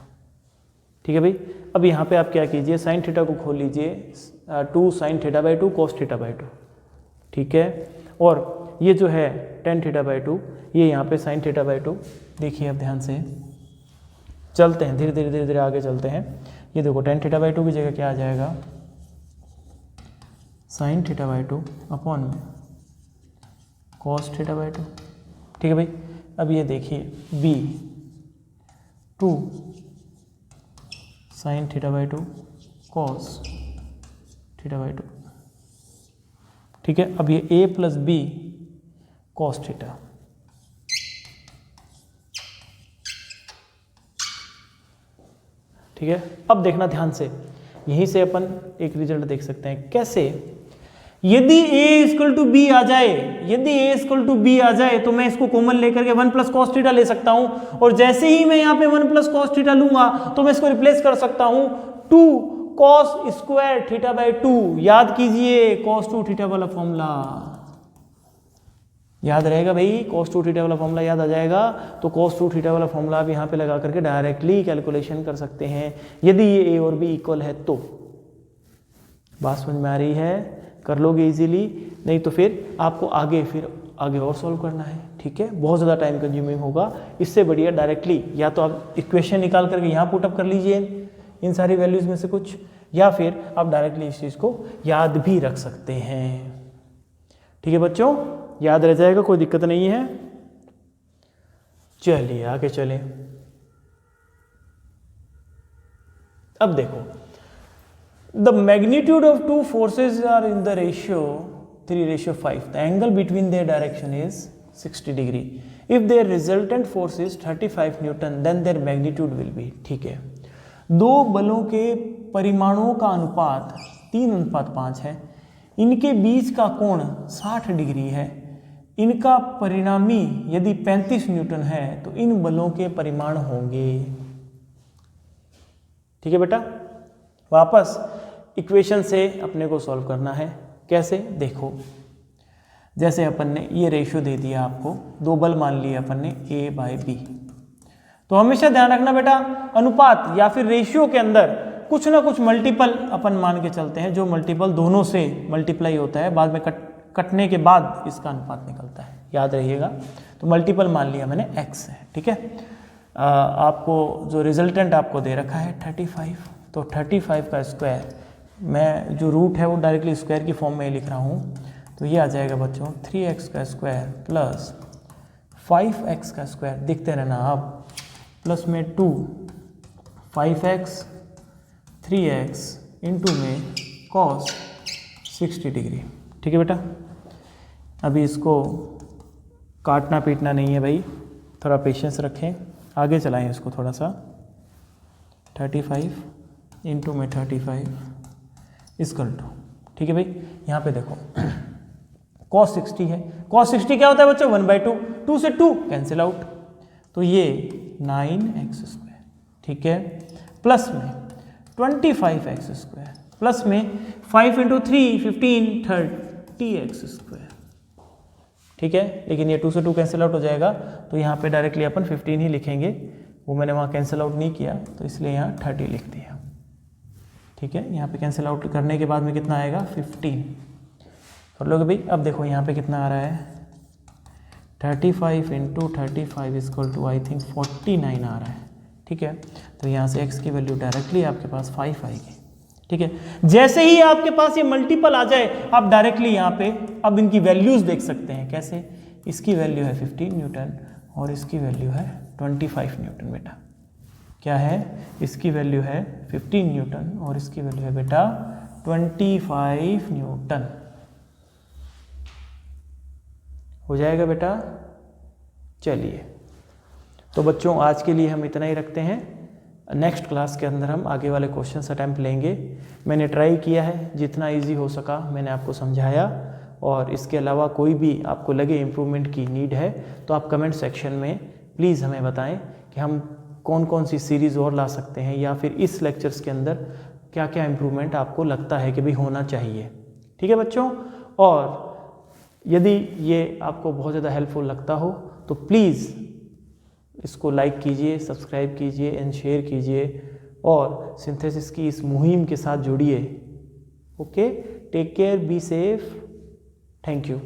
ठीक है भाई, अब यहाँ पे आप क्या कीजिए, साइन थीटा को खोल लीजिए, 2 sine theta by 2 cos theta by 2। ठीक है, और ये जो है tan थीटा बाई 2, ये यहाँ पे साइन थीटा बाई 2। देखिए अब ध्यान से चलते हैं, धीरे धीरे आगे चलते हैं। ये देखो tan थीटा बाई 2 की जगह क्या आ जाएगा, साइन थीटा बाई 2 अपॉन में कॉस थीटा बाई 2। ठीक है भाई, अब ये देखिए b 2 sine theta by 2 cos theta by 2। ठीक है, अब ये a plus B cos theta. ठीक है, अब देखना ध्यान से, यहीं से अपन एक रिजल्ट देख सकते हैं। कैसे? यदि a इक्वल टू बी आ जाए, यदि a इक्वल टू बी आ जाए तो मैं इसको कॉमन लेकर के 1 प्लस कॉस थीटा ले सकता हूं, और जैसे ही मैं यहाँ पे 1 प्लस कॉस थीटा लूंगा तो मैं इसको रिप्लेस कर सकता हूं 2 कॉस स्क्वायर थीटा बाई 2। याद कीजिए कॉस 2 थीटा वाला फॉर्मूला याद रहेगा भाई, cos 2 थीटा वाला फॉर्मूला याद आ जाएगा। तो cos 2 थीटा वाला फॉर्मूला आप यहाँ पे लगा करके डायरेक्टली कैलकुलेशन कर सकते हैं, यदि ये a और b इक्वल है तो। बात समझ में आ रही है? कर लोगे इजीली, नहीं तो फिर आपको आगे और सॉल्व करना है। ठीक है, बहुत ज़्यादा टाइम कंज्यूमिंग होगा। इससे बढ़िया डायरेक्टली या तो आप इक्वेशन निकाल करके यहाँ पुटअप कर लीजिए इन सारी वैल्यूज़ में से कुछ, या फिर आप डायरेक्टली इस चीज़ को याद भी रख सकते हैं। ठीक है बच्चों, याद रह जाएगा, कोई दिक्कत नहीं है। चलिए आगे चलें। अब देखो, the magnitude of two forces are in the ratio 3:5। The angle between their direction is 60 degree. If their resultant force is 35 newton then their magnitude will be. ठीक है, दो बलों के परिमाणों का अनुपात 3:5 है, इनके बीच का कोण 60 डिग्री है, इनका परिणामी यदि 35 न्यूटन है तो इन बलों के परिमाण होंगे। ठीक है बेटा, वापस इक्वेशन से अपने को सॉल्व करना है। कैसे? देखो, जैसे अपन ने ये रेशियो दे दिया आपको, दो बल मान लिए अपन ने a बाई बी, तो हमेशा ध्यान रखना बेटा, अनुपात या फिर रेशियो के अंदर कुछ ना कुछ मल्टीपल अपन मान के चलते हैं, जो मल्टीपल दोनों से मल्टीप्लाई होता है, बाद में कटने के बाद इसका अनुपात निकलता है, याद रहिएगा। तो मल्टीपल मान लिया मैंने x है। ठीक है, आपको जो रिजल्टेंट आपको दे रखा है 35, तो 35 का स्क्वायर, मैं जो रूट है वो डायरेक्टली स्क्वायर की फॉर्म में लिख रहा हूँ, तो ये आ जाएगा बच्चों 3x का स्क्वायर प्लस 5x का स्क्वायर, देखते रहना आप, प्लस में 2 5x 3x इंटू में cos 60 डिग्री। ठीक है बेटा, अभी इसको काटना पीटना नहीं है भाई, थोड़ा पेशेंस रखें, आगे चलाएं इसको थोड़ा सा। 35 इंटू में 35 इक्वल टू, ठीक है भाई, यहाँ पे देखो cos 60 है, cos 60 क्या होता है बच्चों? 1/2, 2 से 2 कैंसिल आउट, तो ये 9x स्क्वायर। ठीक है, प्लस में 25x स्क्वायर, प्लस में 5 इंटू 3 15 30x स्क्वायर। ठीक है, लेकिन ये 2 से 2 कैंसिल आउट हो जाएगा, तो यहाँ पे डायरेक्टली अपन 15 ही लिखेंगे, वो मैंने वहाँ कैंसिल आउट नहीं किया, तो इसलिए यहाँ 30 लिख दिया। ठीक है, यहाँ पे कैंसिल आउट करने के बाद में कितना आएगा? 15। कर लोगे भाई? अब देखो यहाँ पे कितना आ रहा है, 35 into 35 equal to I think 49 आ रहा है। ठीक है, तो यहाँ से x की वैल्यू डायरेक्टली आपके पास 5 आएगी। ठीक है, जैसे ही आपके पास ये मल्टीपल आ जाए, आप डायरेक्टली यहाँ पे अब इनकी वैल्यूज देख सकते हैं। कैसे? इसकी वैल्यू है 15 न्यूटन और इसकी वैल्यू है 25 न्यूटन। बेटा क्या है? इसकी वैल्यू है 15 न्यूटन और इसकी वैल्यू है बेटा 25 न्यूटन। हो जाएगा बेटा? चलिए, तो बच्चों आज के लिए हम इतना ही रखते हैं। नेक्स्ट क्लास के अंदर हम आगे वाले क्वेश्चंस अटैम्प्ट लेंगे। मैंने ट्राई किया है, जितना इजी हो सका मैंने आपको समझाया, और इसके अलावा कोई भी आपको लगे इम्प्रूवमेंट की नीड है तो आप कमेंट सेक्शन में प्लीज़ हमें बताएं कि हम कौन कौन सी सीरीज़ और ला सकते हैं, या फिर इस लेक्चर्स के अंदर क्या क्या इम्प्रूवमेंट आपको लगता है कि भाई होना चाहिए। ठीक है बच्चों, और यदि ये आपको बहुत ज़्यादा हेल्पफुल लगता हो तो प्लीज़ इसको लाइक कीजिए, सब्सक्राइब कीजिए एंड शेयर कीजिए, और सिंथेसिस की इस मुहिम के साथ जुड़िए। Okay, take care, be safe, thank you.